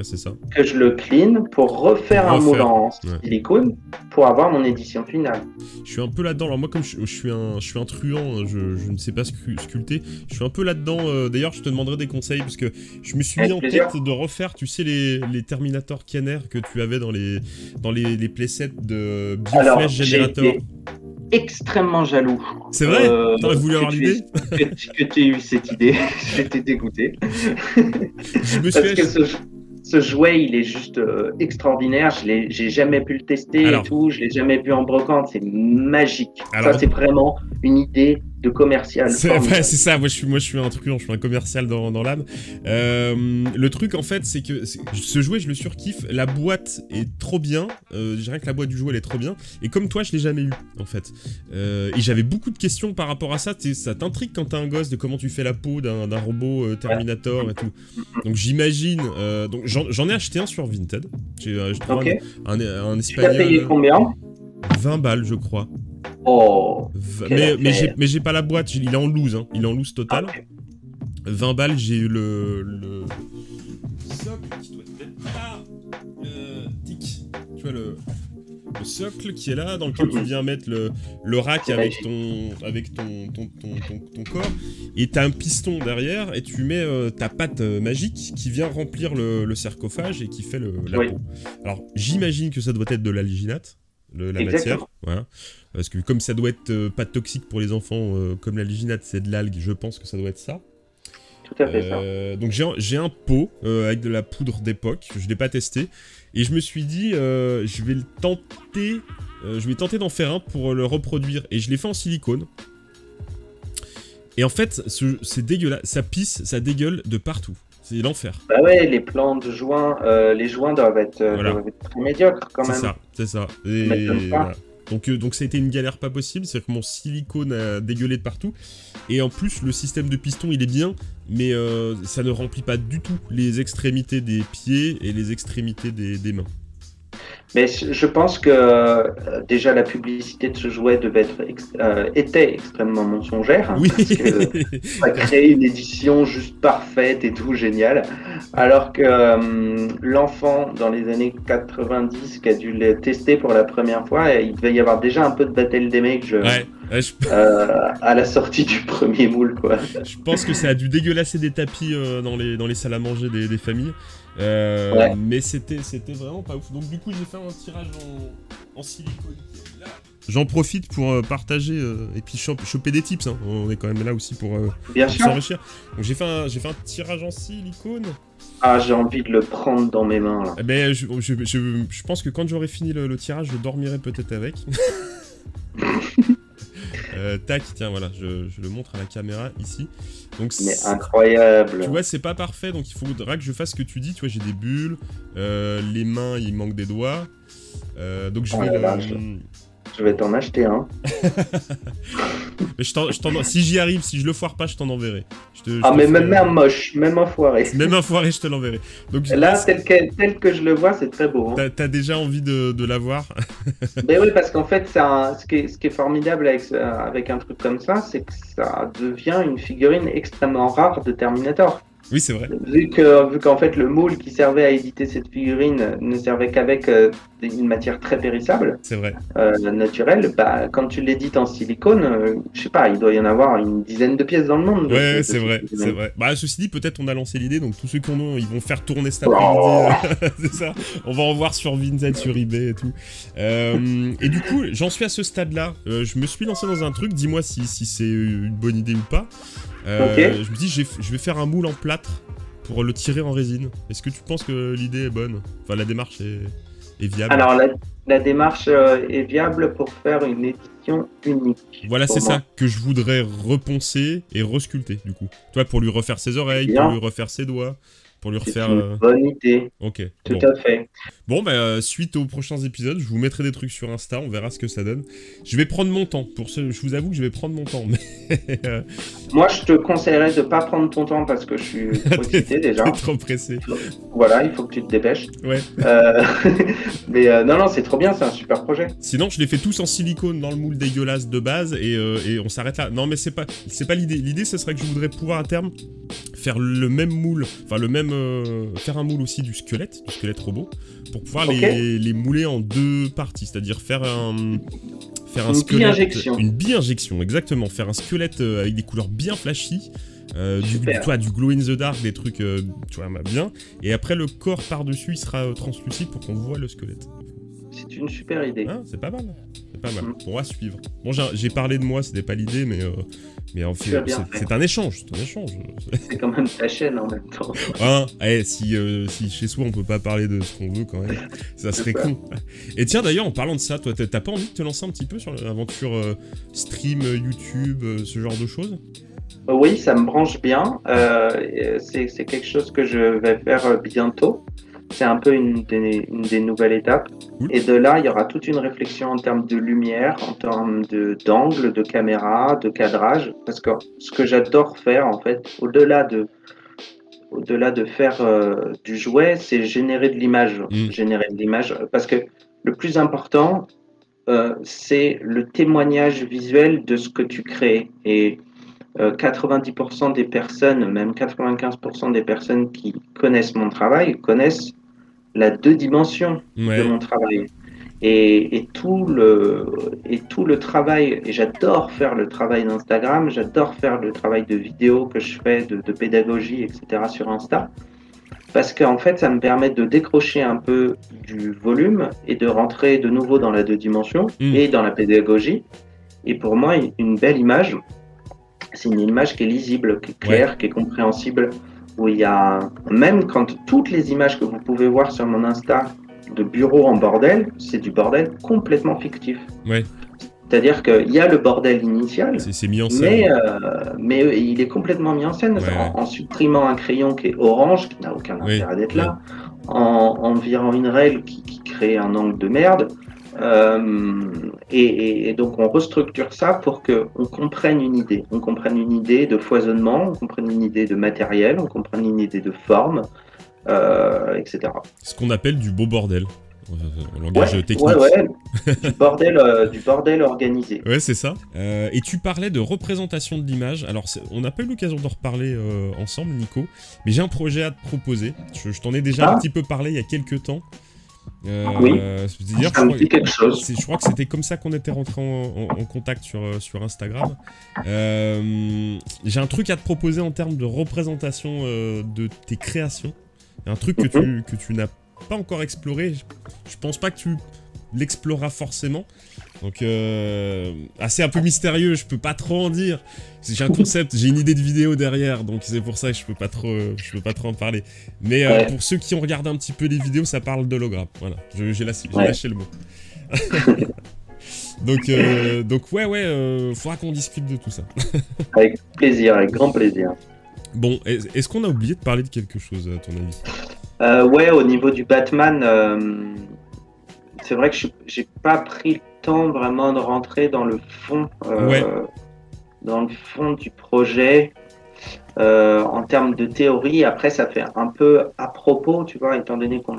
c'est ça. Que je le clean pour refaire un moule en silicone pour avoir mon édition finale. Je suis un peu là-dedans. Alors moi, comme je suis un truand, je ne sais pas sculpter. Je suis un peu là-dedans. D'ailleurs, je te demanderai des conseils parce que je me suis mis en tête de refaire, tu sais, les Terminator Canner que tu avais dans les playsets de Bioflash Generator. Extrêmement jaloux. C'est vrai? T'aurais voulu avoir l'idée? Que tu aies eu cette idée. J'étais dégoûté. Parce que ce jouet, il est juste extraordinaire. J'ai jamais pu le tester et tout. Je l'ai jamais vu en brocante. C'est magique. Ça, c'est vraiment une idée de commercial. Ouais, c'est ça, moi je suis un truand, je suis un commercial dans l'âme. Le truc en fait, c'est que ce jouet, je le surkiffe, la boîte est trop bien, je dirais que la boîte du jouet elle est trop bien, et comme toi, je l'ai jamais eu en fait. Et j'avais beaucoup de questions par rapport à ça, ça t'intrigue quand t'as un gosse de comment tu fais la peau d'un robot Terminator et tout. Donc j'imagine, donc j'en ai acheté un sur Vinted, je trouve un espagnol. Tu l'as payé combien? 20 balles je crois. Oh, mais j'ai pas la boîte, il est en loose, hein. Il est en loose total. Okay. 20 balles, j'ai eu le socle qui doit être là. Tic. Tu vois le socle qui est là, dans lequel tu viens mettre le rack avec ton corps. Et t'as un piston derrière et tu mets ta patte magique qui vient remplir le sarcophage et qui fait la peau. Alors j'imagine que ça doit être de l'alginate. La matière, voilà. Parce que comme ça doit être pas toxique pour les enfants, comme l'alginate c'est de l'algue, je pense que ça doit être ça. Tout à fait ça. Donc j'ai un pot avec de la poudre d'époque, je l'ai pas testé, et je me suis dit je vais tenter d'en faire un pour le reproduire, et je l'ai fait en silicone. Et en fait c'est dégueulasse, ça pisse, ça dégueule de partout. C'est l'enfer. Bah ouais, les plans de joints, les joints doivent être très médiocres quand même. C'est ça. Et voilà. Donc ça a été une galère pas possible, c'est-à-dire que mon silicone a dégueulé de partout. Et en plus, le système de piston, il est bien, mais ça ne remplit pas du tout les extrémités des pieds et les extrémités des mains. Mais je pense que déjà la publicité de ce jouet était extrêmement mensongère. Oui. Parce que ça a créé une édition juste parfaite et tout, génial. Alors que l'enfant, dans les années 90, qui a dû le tester pour la première fois, il devait y avoir déjà un peu de battle damage à la sortie du premier moule, quoi. Je pense que ça a dû dégueulasser des tapis dans les salles à manger des familles. Mais c'était vraiment pas ouf. Donc du coup j'ai fait un tirage en silicone. J'en profite pour partager et puis choper des tips, hein. On est quand même là aussi pour s'enrichir. Donc j'ai fait un tirage en silicone. Ah, j'ai envie de le prendre dans mes mains là. Mais je pense que quand j'aurai fini le tirage, je dormirai peut-être avec. Tac, tiens, voilà, je le montre à la caméra ici. Donc, mais incroyable. Tu vois, c'est pas parfait, donc il faudra que je fasse ce que tu dis. Tu vois, j'ai des bulles, les mains, il manque des doigts. Donc je vais t'en acheter un. Mais si j'y arrive, si je le foire pas, je t'en enverrai. Mais même un moche, même un foiré. Même un foiré, je te l'enverrai. Donc là, tel que je le vois, c'est très beau. Hein. T'as déjà envie de l'avoir? Mais oui, parce qu'en fait, ce qui est formidable avec un truc comme ça, c'est que ça devient une figurine extrêmement rare de Terminator. Oui, c'est vrai. Vu qu'en fait, le moule qui servait à éditer cette figurine ne servait qu'avec une matière très périssable, c'est vrai, naturelle, bah, quand tu l'édites en silicone, je sais pas, il doit y en avoir une dizaine de pièces dans le monde. Ouais, c'est vrai. Bah, ceci dit, peut-être on a lancé l'idée, donc tous ceux qui en ont, ils vont faire tourner cet après-midi. C'est ça. On va en voir sur Vinted, sur eBay et tout. Et du coup, j'en suis à ce stade-là. Je me suis lancé dans un truc, dis-moi si c'est une bonne idée ou pas. Je me dis, je vais faire un moule en plâtre pour le tirer en résine. Est-ce que tu penses que l'idée est bonne? Enfin, la démarche est viable? Alors, la démarche est viable pour faire une édition unique. Voilà, c'est ça que je voudrais reponcer et resculpter, du coup. Tu vois, pour lui refaire ses oreilles, pour lui refaire ses doigts, pour lui refaire... C'est une bonne idée. Ok. Tout à fait. Bon, bah, suite aux prochains épisodes, je vous mettrai des trucs sur Insta, on verra ce que ça donne. Je vais prendre mon temps. Je vous avoue que je vais prendre mon temps. Mais moi, je te conseillerais de pas prendre ton temps parce que je suis trop excité déjà. T'es trop pressé. Voilà, il faut que tu te dépêches. Ouais. Mais non, c'est trop bien, c'est un super projet. Sinon, je les fais tous en silicone dans le moule dégueulasse de base et on s'arrête là. Non, mais c'est pas l'idée. L'idée, ce serait que je voudrais pouvoir à terme faire le même moule, enfin faire un moule aussi du squelette robot, pour pouvoir les mouler en deux parties, c'est-à-dire faire un squelette, une bi-injection, exactement, faire un squelette avec des couleurs bien flashy, du glow in the dark, des trucs, tu vois, bien, et après le corps par-dessus, il sera translucide pour qu'on voit le squelette. une super idée. Hein, c'est pas mal. C'est pas mal. On va suivre. Bon, j'ai parlé de moi, c'était pas l'idée, mais en fait, c'est un échange. C'est un échange. C'est quand même ta chaîne en même temps. Hein, si chez soi on peut pas parler de ce qu'on veut quand même, ça serait con. Et tiens, d'ailleurs, en parlant de ça, toi, t'as pas envie de te lancer un petit peu sur l'aventure stream, YouTube, ce genre de choses? Oui, ça me branche bien. C'est quelque chose que je vais faire bientôt. C'est un peu une des nouvelles étapes. Cool. Et de là, il y aura toute une réflexion en termes de lumière, en termes d'angle, de caméra, de cadrage. Parce que ce que j'adore faire, en fait, au-delà de faire du jouet, c'est générer de l'image. Générer de l'image. Parce que le plus important, c'est le témoignage visuel de ce que tu crées. Et 90% des personnes, même 95% des personnes qui connaissent mon travail, connaissent la 2 dimensions de mon travail. Et tout le travail, et j'adore faire le travail d'Instagram, j'adore faire le travail de vidéo que je fais, de pédagogie, etc. sur Insta, parce qu'en fait, ça me permet de décrocher un peu du volume et de rentrer de nouveau dans la 2 dimensions et dans la pédagogie. Et pour moi, une belle image, c'est une image qui est lisible, qui est claire, qui est compréhensible, où il y a, même quand toutes les images que vous pouvez voir sur mon Insta de bureau en bordel, c'est du bordel complètement fictif. Ouais. C'est-à-dire qu'il y a le bordel initial, c'est mis en scène. mais il est complètement mis en scène en supprimant un crayon qui est orange, qui n'a aucun intérêt d'être là, en virant une règle qui crée un angle de merde. Et donc on restructure ça pour qu'on comprenne une idée. On comprenne une idée de foisonnement, on comprenne une idée de matériel, on comprenne une idée de forme, etc. Ce qu'on appelle du beau bordel, en langage technique. Du bordel organisé. Ouais, c'est ça. Et tu parlais de représentation de l'image. Alors, on n'a pas eu l'occasion d'en reparler ensemble, Nico, mais j'ai un projet à te proposer. Je t'en ai déjà un petit peu parlé il y a quelques temps. Oui, c'est-à-dire, ça me dit quelque chose. Je crois que c'était comme ça qu'on était rentré en contact sur Instagram. J'ai un truc à te proposer en termes de représentation de tes créations. Un truc que tu n'as pas encore exploré. Je pense pas que tu l'exploreras forcément. Donc, c'est un peu mystérieux, je peux pas trop en dire. J'ai un concept, j'ai une idée de vidéo derrière, donc c'est pour ça que je peux pas trop en parler. Mais pour ceux qui ont regardé un petit peu les vidéos, ça parle d'hologramme. Voilà, j'ai lâché le mot. donc faudra qu'on discute de tout ça. Avec plaisir, avec grand plaisir. Bon, est-ce qu'on a oublié de parler de quelque chose, à ton avis? Ouais, au niveau du Batman, c'est vrai que j'ai pas pris le temps vraiment de rentrer dans le fond, dans le fond du projet. En termes de théorie, après ça fait un peu à propos, tu vois, étant donné qu'on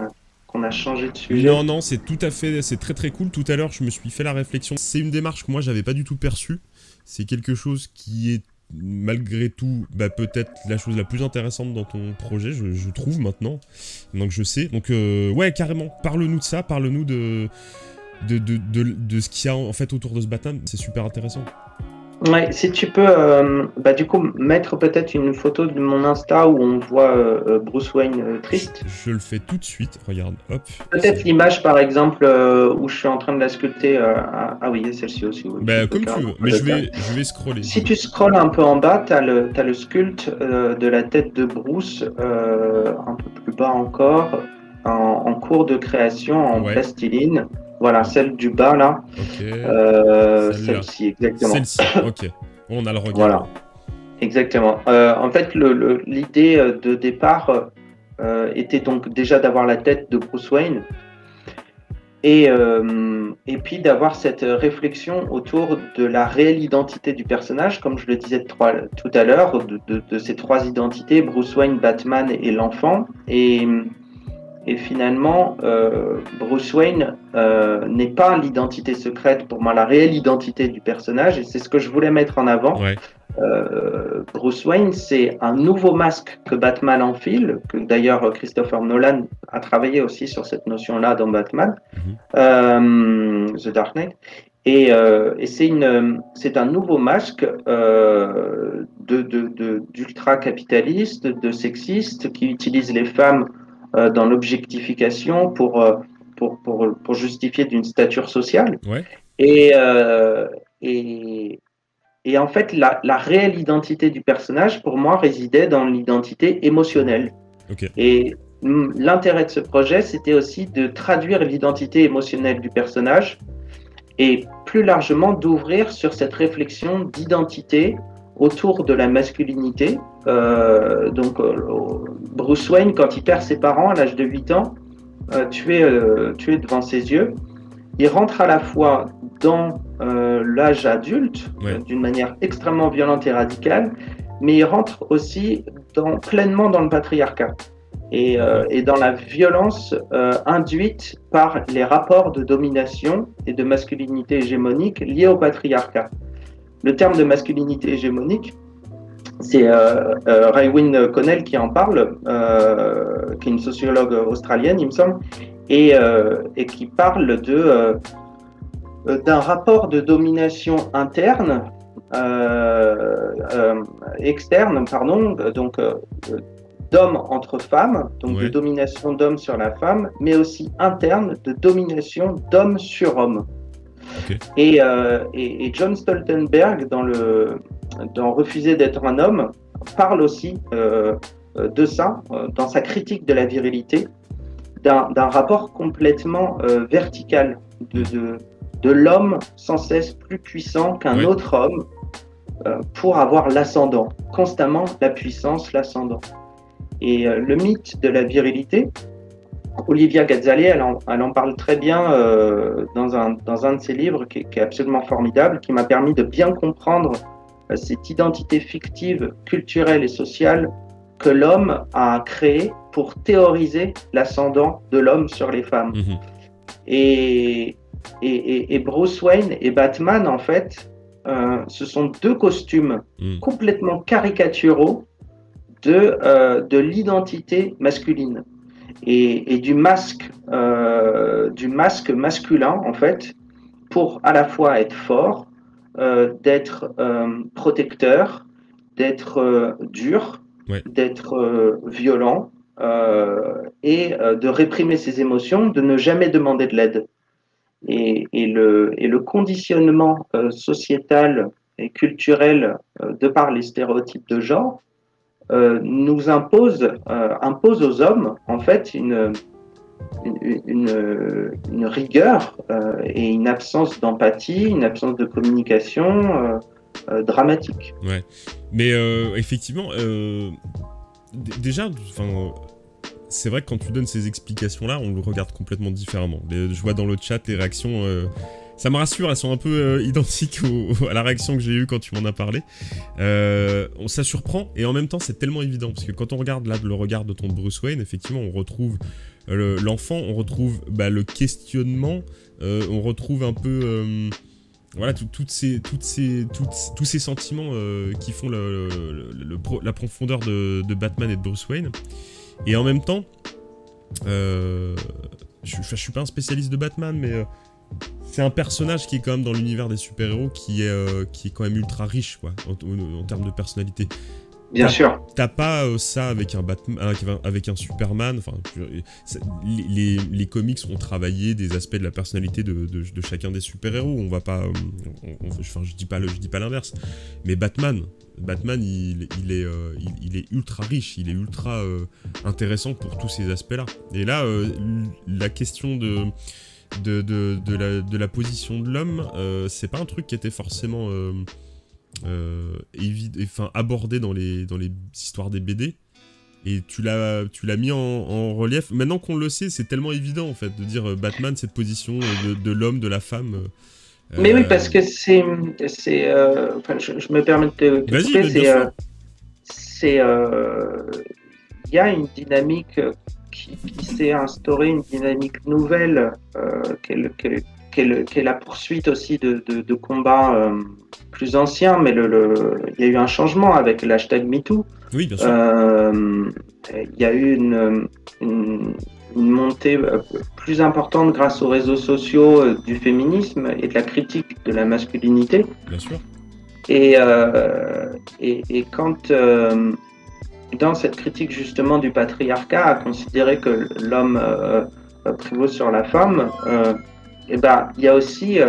a changé de sujet. Non, c'est tout à fait, c'est très très cool. Tout à l'heure, je me suis fait la réflexion. C'est une démarche que moi, j'avais pas du tout perçue. C'est quelque chose qui est, malgré tout, peut-être la chose la plus intéressante dans ton projet, je trouve maintenant. Donc je sais. Donc ouais, carrément. Parle-nous de ça, parle-nous de ce qu'il y a en fait autour de ce Batman. C'est super intéressant. Ouais, si tu peux, du coup, mettre peut-être une photo de mon Insta où on voit Bruce Wayne triste. Je le fais tout de suite, regarde, hop. Peut-être l'image, par exemple, où je suis en train de la sculpter. Ah oui, celle-ci aussi. Oui, comme tu veux, mais je vais scroller. Si tu scrolles un peu en bas, t'as le sculpte de la tête de Bruce, un peu plus bas encore, en cours de création, en plastiline. Voilà, celle du bas, là. Ok. Celle-ci, exactement. Celle-ci, ok. On a le regard. Voilà, exactement. En fait, l'idée de départ était donc déjà d'avoir la tête de Bruce Wayne et puis d'avoir cette réflexion autour de la réelle identité du personnage, comme je le disais tout à l'heure, de ces 3 identités, Bruce Wayne, Batman et l'enfant. Et finalement, Bruce Wayne n'est pas l'identité secrète, pour moi, la réelle identité du personnage, et c'est ce que je voulais mettre en avant. Ouais. Bruce Wayne, c'est un nouveau masque que Batman enfile, que d'ailleurs Christopher Nolan a travaillé aussi sur cette notion-là dans Batman, The Dark Knight. Et c'est un nouveau masque d'ultra-capitaliste, de sexiste, qui utilise les femmes dans l'objectification pour pour justifier d'une stature sociale. Ouais. Et en fait, la réelle identité du personnage, pour moi, résidait dans l'identité émotionnelle. Ok. Et l'intérêt de ce projet, c'était aussi de traduire l'identité émotionnelle du personnage et plus largement d'ouvrir sur cette réflexion d'identité autour de la masculinité. Bruce Wayne, quand il perd ses parents à l'âge de 8 ans, tué devant ses yeux, il rentre à la fois dans l'âge adulte, d'une manière extrêmement violente et radicale, mais il rentre aussi pleinement dans le patriarcat et dans la violence induite par les rapports de domination et de masculinité hégémonique liés au patriarcat. Le terme de masculinité hégémonique, c'est Raewyn Connell qui en parle, qui est une sociologue australienne, il me semble, et qui parle d'un rapport de domination externe, pardon, donc d'hommes entre femmes, donc de domination d'hommes sur la femme, mais aussi interne de domination d'hommes sur hommes. Okay. Et John Stoltenberg, dans Refuser d'être un homme, parle aussi de ça, dans sa critique de la virilité, d'un rapport complètement vertical, de l'homme sans cesse plus puissant qu'un autre homme pour avoir l'ascendant, constamment la puissance, l'ascendant. Et le mythe de la virilité, Olivia Gazzalé, elle en parle très bien dans un de ses livres qui est absolument formidable, qui m'a permis de bien comprendre cette identité fictive, culturelle et sociale que l'homme a créée pour théoriser l'ascendant de l'homme sur les femmes. Mmh. Et Bruce Wayne et Batman, en fait, ce sont deux costumes complètement caricaturaux de l'identité masculine et du masque masculin, en fait, pour à la fois être fort, d'être protecteur, d'être dur, d'être violent et de réprimer ses émotions, de ne jamais demander de l'aide. Et le conditionnement sociétal et culturel de par les stéréotypes de genre nous impose aux hommes en fait une rigueur et une absence d'empathie, une absence de communication dramatique. Ouais, mais effectivement, déjà, c'est vrai que quand tu donnes ces explications-là, on le regarde complètement différemment. Je vois dans le chat les réactions, ça me rassure, elles sont un peu identiques à la réaction que j'ai eue quand tu m'en as parlé. Ça surprend, et en même temps, c'est tellement évident, parce que quand on regarde là, le regard de ton Bruce Wayne, effectivement, on retrouve l'enfant, on retrouve le questionnement, on retrouve un peu... voilà, tous ces sentiments qui font la profondeur de Batman et de Bruce Wayne. Et en même temps, je suis pas un spécialiste de Batman, mais c'est un personnage qui est quand même dans l'univers des super-héros qui est quand même ultra riche, quoi, en termes de personnalité. Bien sûr. T'as pas ça avec un Batman, avec un Superman. Enfin, les comics ont travaillé des aspects de la personnalité de chacun des super-héros. On va pas, je dis pas l'inverse. Mais Batman, il est ultra riche, il est ultra intéressant pour tous ces aspects-là. Et là, la question de la position de l'homme, c'est pas un truc qui était forcément abordé dans les histoires des BD, et tu l'as mis en relief. Maintenant qu'on le sait, c'est tellement évident en fait de dire Batman, cette position de l'homme, de la femme. Mais oui, parce que je me permets de te couper, il y a une dynamique qui s'est instaurée, une dynamique nouvelle qui est la poursuite aussi de combats plus anciens, mais il y a eu un changement avec l'hashtag MeToo. Oui, bien sûr. Il y a eu une montée plus importante grâce aux réseaux sociaux du féminisme et de la critique de la masculinité. Bien sûr. Et quand dans cette critique justement du patriarcat, à considérer que l'homme prévaut sur la femme, et ben il y a aussi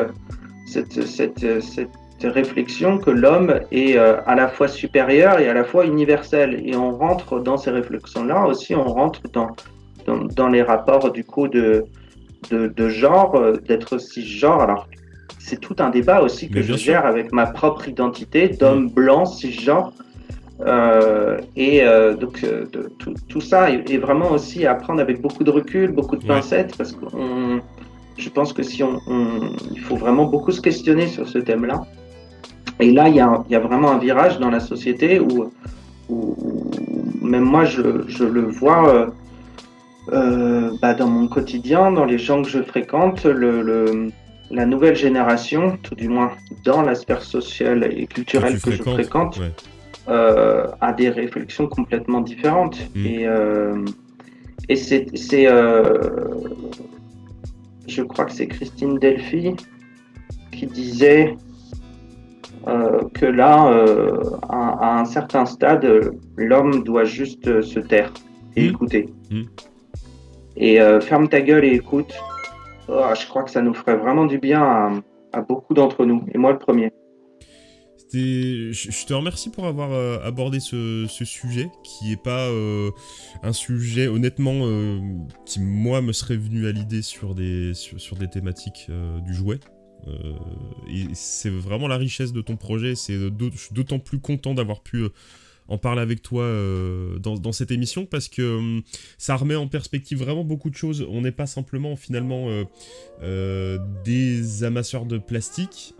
cette réflexion que l'homme est à la fois supérieur et à la fois universel. Et on rentre dans ces réflexions-là aussi, on rentre dans les rapports du coup de genre, d'être cisgenre. Alors, c'est tout un débat aussi que je gère avec ma propre identité d'homme blanc cisgenre. Donc, tout ça est vraiment aussi à prendre avec beaucoup de recul, beaucoup de pincettes, parce que je pense que il faut vraiment beaucoup se questionner sur ce thème-là. Et là, il y a vraiment un virage dans la société où même moi, je le vois dans mon quotidien, dans les gens que je fréquente, la nouvelle génération, tout du moins dans la sphère sociale et culturelle que je fréquente, a des réflexions complètement différentes. Et je crois que c'est Christine Delphi qui disait que là, à un certain stade, l'homme doit juste se taire et écouter. Et ferme ta gueule et écoute. Je crois que ça nous ferait vraiment du bien à beaucoup d'entre nous, et moi le premier. Je te remercie pour avoir abordé ce sujet, qui est pas un sujet, honnêtement, qui, moi, me serait venu à l'idée sur des thématiques du jouet. Et c'est vraiment la richesse de ton projet. Je suis d'autant plus content d'avoir pu en parler avec toi dans cette émission, parce que ça remet en perspective vraiment beaucoup de choses. On n'est pas simplement finalement des amasseurs de plastique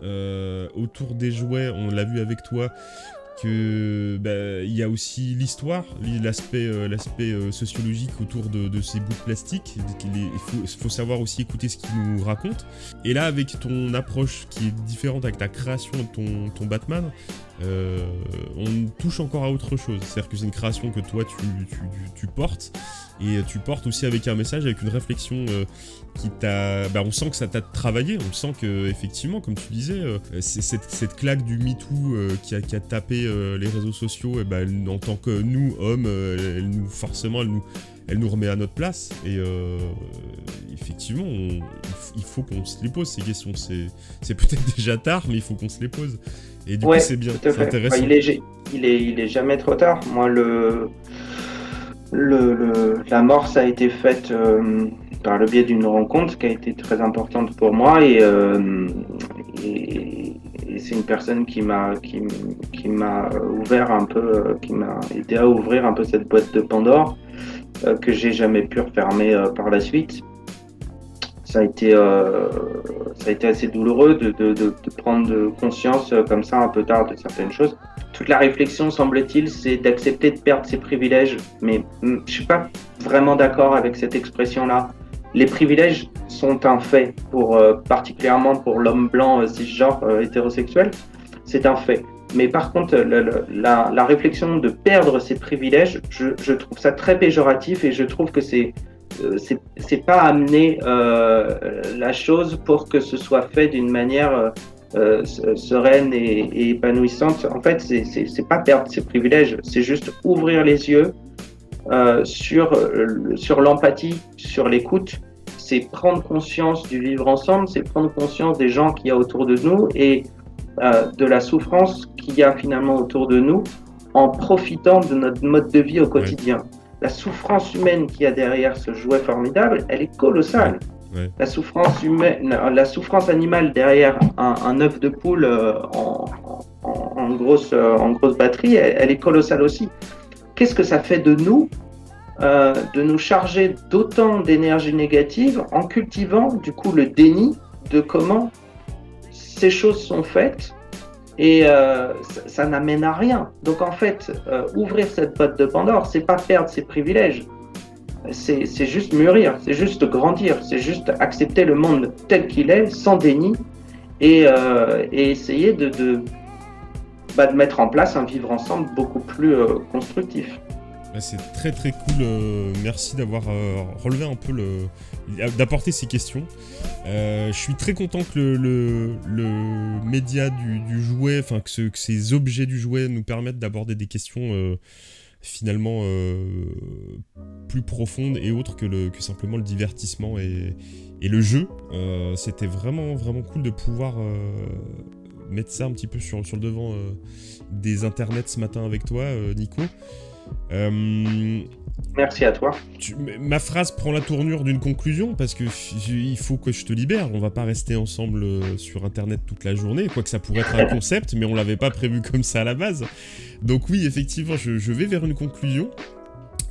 autour des jouets. On l'a vu avec toi que il y a aussi l'histoire, l'aspect sociologique autour de ces bouts de plastique. Il faut savoir aussi écouter ce qu'ils nous racontent. Et là, avec ton approche qui est différente, avec ta création de ton Batman, on touche encore à autre chose. C'est-à-dire que c'est une création que toi tu portes, et tu portes aussi avec un message, avec une réflexion qui t'a... on sent que ça t'a travaillé, on sent que, effectivement, comme tu disais, c'est cette claque du MeToo qui a tapé les réseaux sociaux, et en tant que nous, hommes, elle nous remet à notre place. Et effectivement, il faut qu'on se les pose, ces questions. C'est peut-être déjà tard, mais il faut qu'on se les pose. Et du coup, c'est bien, c'est intéressant. Il est jamais trop tard. Moi, l'amorce a été faite par le biais d'une rencontre qui a été très importante pour moi, et c'est une personne qui m'a ouvert un peu, qui m'a aidé à ouvrir un peu cette boîte de Pandore que j'ai jamais pu refermer par la suite. Ça a été assez douloureux de prendre conscience comme ça un peu tard de certaines choses. Toute la réflexion, semble-t-il, c'est d'accepter de perdre ses privilèges. Mais je suis pas vraiment d'accord avec cette expression-là. Les privilèges sont un fait, particulièrement pour l'homme blanc cisgenre hétérosexuel. C'est un fait. Mais par contre, la réflexion de perdre ses privilèges, je trouve ça très péjoratif, et je trouve que c'est pas amener la chose pour que ce soit fait d'une manière sereine et épanouissante. En fait, c'est pas perdre ses privilèges, c'est juste ouvrir les yeux sur l'empathie, sur l'écoute. C'est prendre conscience du vivre ensemble, c'est prendre conscience des gens qu'il y a autour de nous, et de la souffrance qu'il y a finalement autour de nous, en profitant de notre mode de vie au quotidien. Ouais. La souffrance humaine qu'il y a derrière ce jouet formidable, elle est colossale. Ouais. La souffrance animale derrière un œuf de poule en grosse batterie, elle est colossale aussi. Qu'est-ce que ça fait de nous charger d'autant d'énergie négative en cultivant du coup le déni de comment ces choses sont faites, et ça n'amène à rien. Donc en fait, ouvrir cette boîte de Pandore, c'est pas perdre ses privilèges, c'est juste mûrir, c'est juste grandir, c'est juste accepter le monde tel qu'il est, sans déni, et essayer de mettre en place un vivre ensemble beaucoup plus constructif. C'est très très cool, merci d'avoir relevé un peu d'apporter ces questions. Je suis très content que le média du jouet, enfin que ces objets du jouet nous permettent d'aborder des questions finalement plus profonde et autre que simplement le divertissement et le jeu. C'était vraiment cool de pouvoir mettre ça un petit peu sur le devant des internets ce matin avec toi, Nico. Merci à toi. Ma phrase prend la tournure d'une conclusion parce que il faut que je te libère. On va pas rester ensemble sur internet toute la journée, quoique ça pourrait être un concept, mais on l'avait pas prévu comme ça à la base. Donc oui, effectivement, je vais vers une conclusion.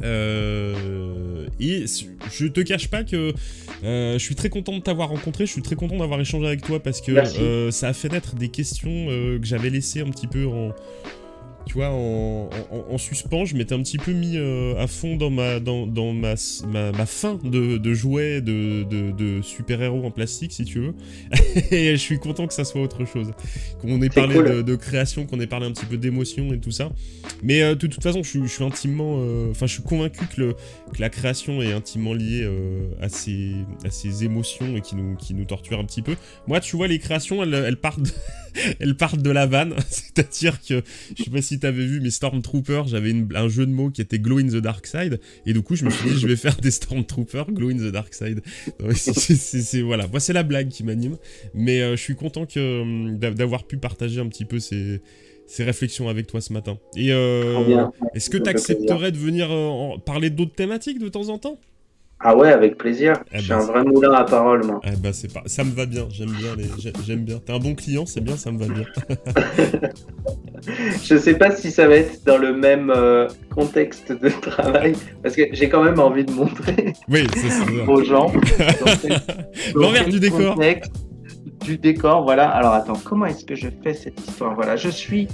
Et je te cache pas que je suis très content de t'avoir rencontré, je suis très content d'avoir échangé avec toi parce que ça a fait naître des questions que j'avais laissées un petit peu en suspens. Je m'étais un petit peu mis à fond dans ma faim de jouets, de super-héros en plastique, si tu veux. Et je suis content que ça soit autre chose. Qu'on ait parlé cool. de création, qu'on ait parlé un petit peu d'émotion et tout ça. Mais de toute façon, je suis intimement... je suis convaincu que la création est intimement liée à ces émotions et qui nous torturent un petit peu. Moi, tu vois, les créations, elles partent elles partent de la vanne. C'est-à-dire que, je sais pas si t'avais vu, mais Stormtrooper, j'avais un jeu de mots qui était Glow in the Dark Side, et du coup je me suis dit je vais faire des Stormtroopers Glow in the Dark Side. Voilà, moi c'est la blague qui m'anime, mais je suis content d'avoir pu partager un petit peu ces réflexions avec toi ce matin. Et est-ce que t'accepterais de venir parler d'autres thématiques de temps en temps? Ah ouais, avec plaisir. Je suis un vrai moulin à parole, moi. Ça me va bien, j'aime bien. T'es un bon client, c'est bien, ça me va bien. Je sais pas si ça va être dans le même contexte de travail, parce que j'ai quand même envie de montrer aux gens. L'envers du décor. Du décor, voilà. Alors attends, comment est-ce que je fais cette histoire? Voilà, je suis...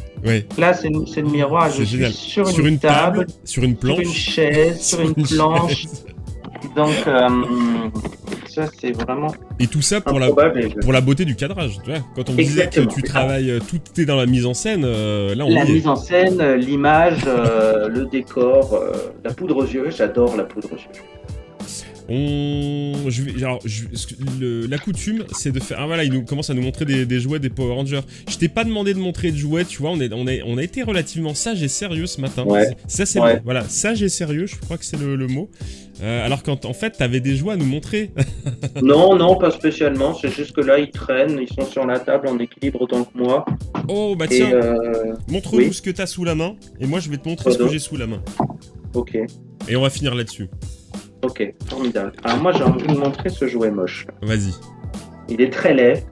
Là, c'est le miroir, je suis sur une table, sur une planche, sur une chaise, sur une planche. Donc, ça, c'est vraiment... Et tout ça pour la beauté du cadrage, tu vois. Quand on disait que tu travailles, tout est dans la mise en scène, là on y est. La mise en scène, l'image, le décor, la poudre aux yeux, j'adore la poudre aux yeux. La coutume, c'est de faire... Ah voilà, il commence à nous montrer des jouets des Power Rangers. Je t'ai pas demandé de montrer de jouets, tu vois, on a été relativement sage et sérieux ce matin. Ouais. Ça, c'est voilà, sage et sérieux, je crois que c'est le mot. Alors qu'en fait, t'avais des jouets à nous montrer. Non, pas spécialement, c'est juste que là, ils traînent, ils sont sur la table en équilibre autant que moi. Oh, bah tiens, montre-nous ce que t'as sous la main, et moi je vais te montrer ce que j'ai sous la main. Ok. Et on va finir là-dessus. Ok, formidable. Alors moi j'ai envie de montrer ce jouet moche. Vas-y. Il est très laid.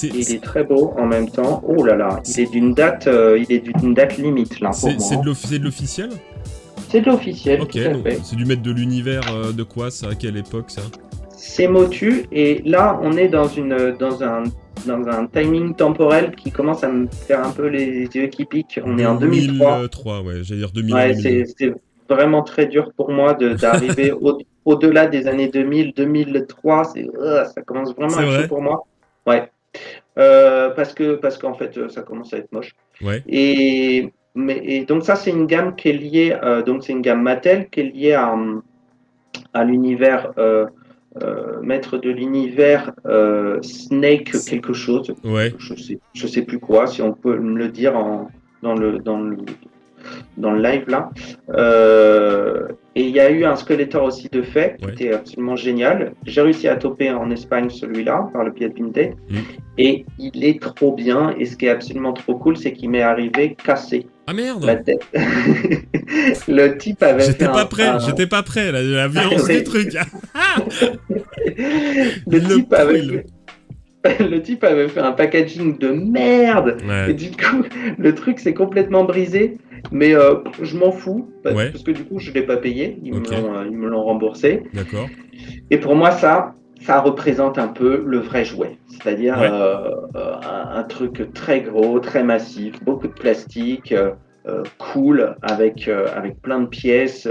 Il est très beau en même temps. Oh là là, il est d'une date limite là pour moi. C'est de l'officiel? C'est de l'officiel, ok, tout à fait. C'est du maître de l'univers de quoi ça? À quelle époque ça? C'est Motu, et là on est dans un timing temporel qui commence à me faire un peu les yeux qui piquent. On est en 2003. 2003, ouais, j'allais dire 2000. Ouais, c'est vraiment très dur pour moi d'arriver au-delà des années 2000, 2003, ça commence vraiment à être chaud pour moi. Ouais. Parce qu'en fait, ça commence à être moche. Ouais. Et donc ça, c'est une gamme qui est liée, donc c'est une gamme Mattel qui est liée à l'univers, maître de l'univers, Snake quelque chose. Ouais. Je sais plus quoi, si on peut me le dire dans le live là. Et il y a eu un Skeletor aussi de fait qui était absolument génial. J'ai réussi à toper en Espagne celui-là par le biais de Vinted. Et il est trop bien. Et ce qui est absolument trop cool, c'est qu'il m'est arrivé cassé. Ah merde! La tête. Le type avait J'étais pas prêt, la violence du truc. Le type avait fait un packaging de merde. Ouais. Et du coup, le truc s'est complètement brisé. Mais je m'en fous, parce que du coup, je ne l'ai pas payé. Ils me l'ont remboursé. D'accord. Et pour moi, ça représente un peu le vrai jouet. C'est-à-dire un truc très gros, très massif, beaucoup de plastique, cool, avec plein de pièces.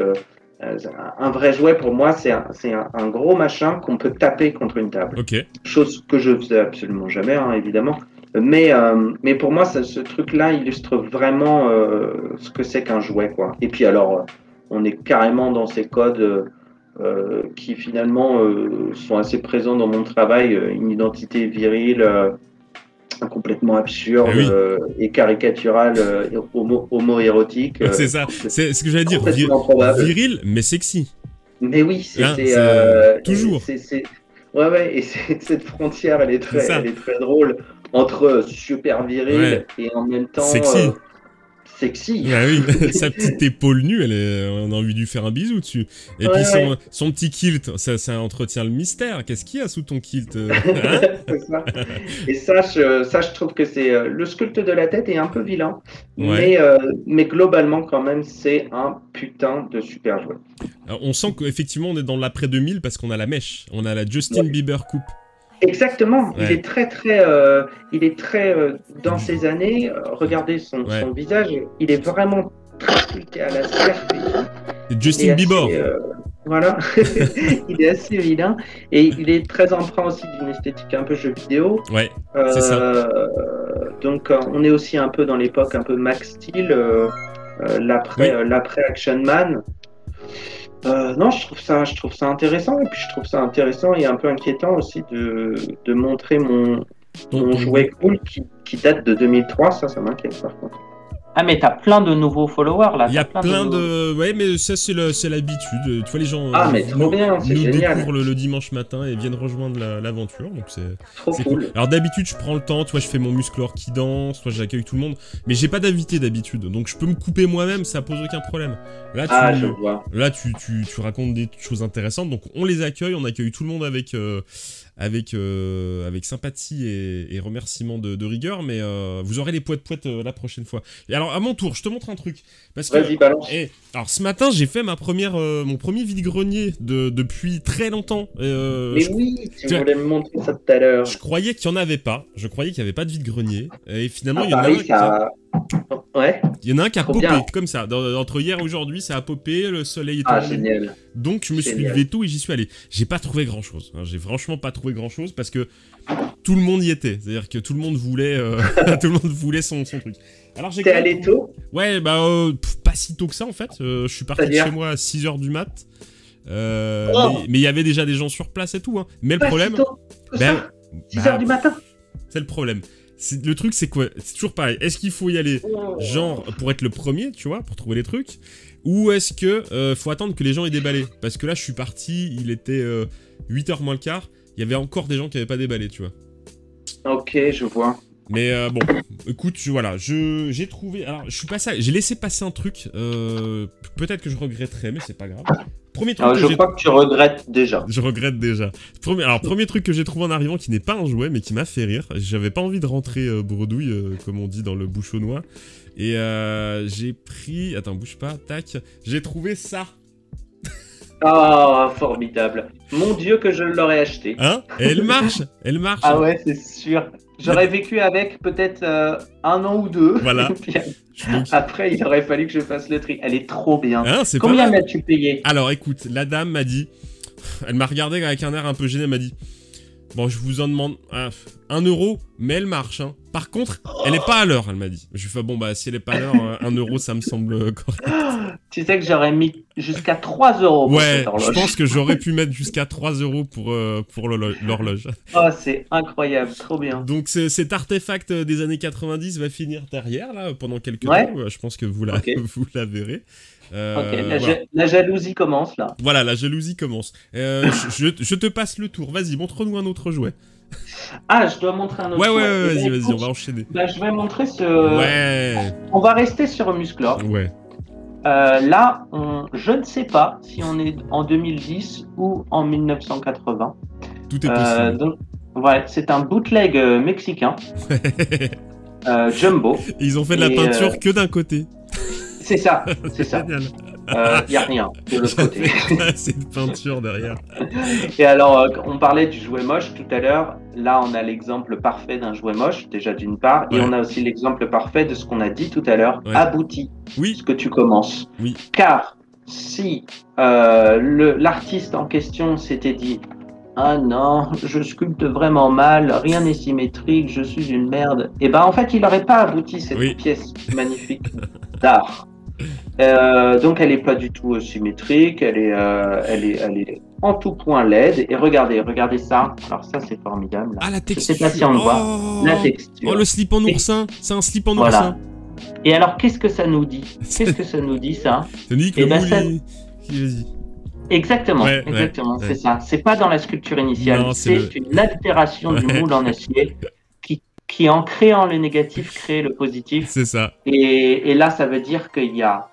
Un vrai jouet, pour moi, c'est un gros machin qu'on peut taper contre une table. Okay. Chose que je faisais absolument jamais, hein, évidemment. Mais pour moi, ce truc-là illustre vraiment ce que c'est qu'un jouet, quoi. Et puis alors, on est carrément dans ces codes qui finalement sont assez présents dans mon travail. Une identité virile, complètement absurde Ah oui. et caricatural, homo-érotique. C'est ça, c'est ce que j'allais dire, complètement probable. viril, mais sexy. Mais oui, Hein, c'était toujours. Ouais, ouais, et cette frontière, elle est C'est ça. très drôle entre super viril Ouais. et en même temps Sexy. sexy. Ah oui, sa petite épaule nue, on a envie de lui faire un bisou dessus. Et Ouais, puis ouais. son petit kilt, ça entretient le mystère. Qu'est-ce qu'il y a sous ton kilt hein? C'est ça. Et ça, je trouve que c'est le sculpte de la tête est un peu vilain, Ouais. mais globalement quand même c'est un putain de super jouet. Alors, on sent qu'effectivement on est dans l'après 2000 parce qu'on a la mèche, on a la Justin Ouais. Bieber coupe. Exactement, Ouais. il est très dans ces années. Regardez son visage, il est vraiment très sculpté à la serpe. C'est Justin Bieber. Voilà, il est assez vilain et il est très empreint aussi d'une esthétique un peu jeu vidéo. Ouais, c'est ça. Donc on est aussi un peu dans l'époque un peu Max Steel, l'après Action Man. Non, je trouve ça intéressant et puis je trouve ça intéressant et un peu inquiétant aussi de montrer mon jouet cool qui date de 2003. Ça m'inquiète par contre. Ah, mais t'as plein de nouveaux followers là. Il y a plein de... Ouais, mais ça, c'est l'habitude. Tu vois, les gens mais trop bien, c'est génial. découvrent le dimanche matin et viennent rejoindre l'aventure. Donc, c'est trop cool. Alors, d'habitude, je prends le temps. Tu vois, je fais mon musclore qui danse. Toi, j'accueille tout le monde. Mais j'ai pas d'invité d'habitude. Donc, je peux me couper moi-même. Ça pose aucun problème. Là, je vois. Là, tu racontes des choses intéressantes. Donc, on les accueille. On accueille tout le monde avec sympathie et remerciement de rigueur, mais vous aurez les poètes la prochaine fois. Et alors, à mon tour, je te montre un truc. Parce que, vas-y, balance. Alors, ce matin, j'ai fait mon premier vide-grenier depuis très longtemps. Mais oui, tu voulais me montrer ça tout à l'heure. Je croyais qu'il n'y en avait pas. Je croyais qu'il n'y avait pas de vide-grenier. Et finalement, il y en a un qui a popé, bien. comme ça. Entre hier et aujourd'hui, ça a popé, le soleil est tombé. Génial. Donc, je me suis levé tôt et j'y suis allé. J'ai pas trouvé grand-chose. Hein. J'ai franchement pas trouvé grand-chose parce que tout le monde y était. C'est-à-dire que tout le monde voulait, tout le monde voulait son truc. Alors, t'es allé tôt ? Ouais, pas si tôt que ça en fait. Je suis parti de chez moi à 6h du mat. Mais il y avait déjà des gens sur place et tout. Hein. Mais pas le problème... Si tôt que ça 6h du matin. C'est le problème. Le truc, c'est quoi? C'est toujours pareil. Est-ce qu'il faut y aller, genre, pour être le premier, tu vois, pour trouver les trucs? Ou est-ce que faut attendre que les gens aient déballé? Parce que là, je suis parti, il était 8h moins le quart. Il y avait encore des gens qui n'avaient pas déballé, tu vois. Ok, je vois. Mais bon, écoute, voilà, j'ai trouvé... Alors, j'ai laissé passer un truc. Peut-être que je regretterai, mais c'est pas grave. Premier truc je crois que tu regrettes déjà. Je regrette déjà. Premier truc que j'ai trouvé en arrivant qui n'est pas un jouet mais qui m'a fait rire. J'avais pas envie de rentrer bredouille comme on dit dans le bouchonnois. Et j'ai pris... Attends, bouge pas. Tac. J'ai trouvé ça. Ah, formidable. Mon Dieu que je l'aurais acheté. Hein? Et elle marche. Elle marche. Ah ouais, c'est sûr. J'aurais vécu avec peut-être 1 an ou 2. Voilà. Après, il aurait fallu que je fasse le tri. Elle est trop bien. Hein, combien m'as-tu payé? Alors, écoute, la dame m'a dit... Elle m'a regardé avec un air un peu gêné, elle m'a dit... Bon, je vous en demande 1 euro, mais elle marche. Hein. Par contre, elle est pas à l'heure, elle m'a dit. Je lui ai fait, bon, si elle est pas à l'heure, 1 euro, ça me semble correct. Tu sais que j'aurais mis jusqu'à 3 euros pour cette horloge. Je pense que j'aurais pu mettre jusqu'à 3 euros pour l'horloge. Oh, c'est incroyable, trop bien. Donc, cet artefact des années 90 va finir derrière, là, pendant quelques temps. Je pense que vous la verrez. La jalousie commence, là. Voilà, la jalousie commence. Je te passe le tour. Vas-y, montre-nous un autre jouet. Ah, je dois montrer un autre jouet. Ouais, vas-y, on va enchaîner. Je vais montrer ce... Ouais. On va rester sur Musclor. Ouais. Là, je ne sais pas si on est en 2010 ou en 1980. Tout est possible. Donc, ouais, c'est un bootleg mexicain. Jumbo. Et ils ont fait de la peinture que d'un côté. C'est ça, c'est ça. Génial. Il n'y a rien de l'autre côté. C'est une peinture derrière. Et alors, on parlait du jouet moche tout à l'heure. Là, on a l'exemple parfait d'un jouet moche, déjà d'une part. Et on a aussi l'exemple parfait de ce qu'on a dit tout à l'heure, abouti. Oui. Ce que tu commences. Oui. Car si l'artiste en question s'était dit « Ah non, je sculpte vraiment mal, rien n'est symétrique, je suis une merde. » Et ben en fait, il n'aurait pas abouti cette pièce magnifique d'art. Donc elle est pas du tout symétrique, elle est en tout point LED. Et regardez ça. Alors ça c'est formidable. Là. Ah, la Je texture. sais pas si on le voit. La texture. Oh, le slip en oursin. C'est un slip en Voilà. oursin. Et alors qu'est-ce que ça nous dit? Qu'est-ce que ça nous dit ça? Ça nous dit que Eh le ben, moule ça- est- Vas-y. Exactement, Ouais, exactement, ouais. c'est ça. C'est pas dans la sculpture initiale, Non, c'est c'est une altération du Ouais. moule en acier qui en créant le négatif crée le positif. C'est ça. Et là, ça veut dire qu'il y a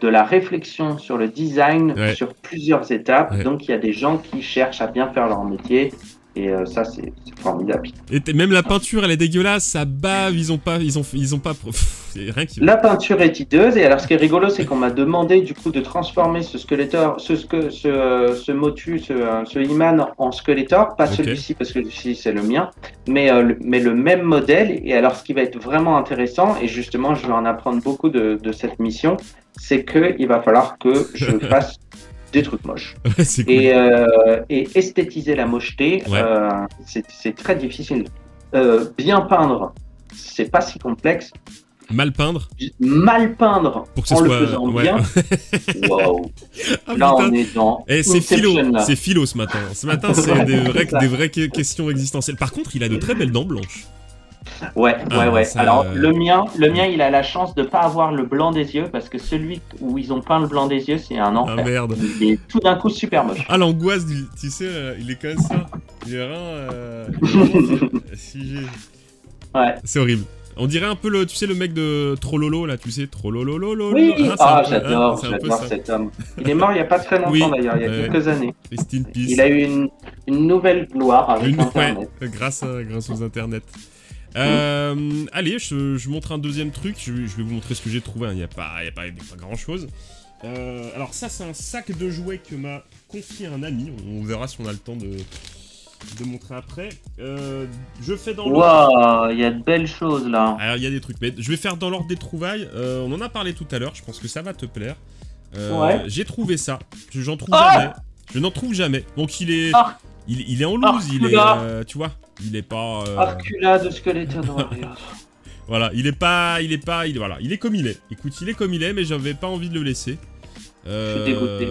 de la réflexion sur le design Ouais. sur plusieurs étapes. Ouais. Donc il y a des gens qui cherchent à bien faire leur métier. Et ça, c'est formidable. Et même la peinture, elle est dégueulaise, ça bave, ils ont pas... Pff, rien qui... La peinture est hideuse. Et alors, ce qui est rigolo, c'est qu'on m'a demandé du coup de transformer ce Skeletor, ce Motu, ce He-Man en Skeletor. Pas Ok. celui-ci parce que celui-ci c'est le mien, mais le même modèle. Et alors, ce qui va être vraiment intéressant, et justement, je vais en apprendre beaucoup de cette mission, c'est que il va falloir que je fasse des trucs moches. Ouais, c'est cool. Et esthétiser la mocheté, Ouais. c'est très difficile. Bien peindre, c'est pas si complexe. Mal peindre, Mal peindre pour que ce en le soit... faisant ouais. bien, waouh. Ah, Là, putain. on est dans Eh, c'est philo, Inception, là. c'est philo ce matin. Ce matin, c'est Ouais, des vraies questions existentielles. Par contre, il a de très belles dents blanches. Ouais, Ah, ouais. ça, Alors, le mien, il a la chance de pas avoir le blanc des yeux parce que celui où ils ont peint le blanc des yeux, c'est un Ah enfer. merde. Il est tout d'un coup super moche. Ah, l'angoisse, tu sais, il est comme ça. Il est vraiment... figé. Ouais. C'est horrible. On dirait un peu le, tu sais, le mec de Trollolo, là, tu sais, Trollolololo. Oui, c'est un peu- j'adore c'est un peu ça. cet homme. Il est mort il y a pas très longtemps Oui, d'ailleurs, il y a ouais. quelques années. Rest in peace. Il a eu une nouvelle gloire avec Internet. Ouais, grâce aux internets. Allez, je montre un deuxième truc. Je vais vous montrer ce que j'ai trouvé. Il n'y a pas grand chose. Alors, ça, c'est un sac de jouets que m'a confié un ami. On verra si on a le temps de montrer après. Je fais dans l'ordre. Waouh, il y a de belles choses là. Alors, il y a des trucs, mais je vais faire dans l'ordre des trouvailles. On en a parlé tout à l'heure. Je pense que ça va te plaire. Ouais. J'ai trouvé ça. J'en trouve Ah jamais. Je n'en trouve jamais. Donc, il est. Ah. Il est en loose, il est, Arcula. tu vois, il est pas... Arcula de Skeleton Warrior. Voilà, il est comme il est. Écoute, il est comme il est, mais j'avais pas envie de le laisser. Je suis dégoûté.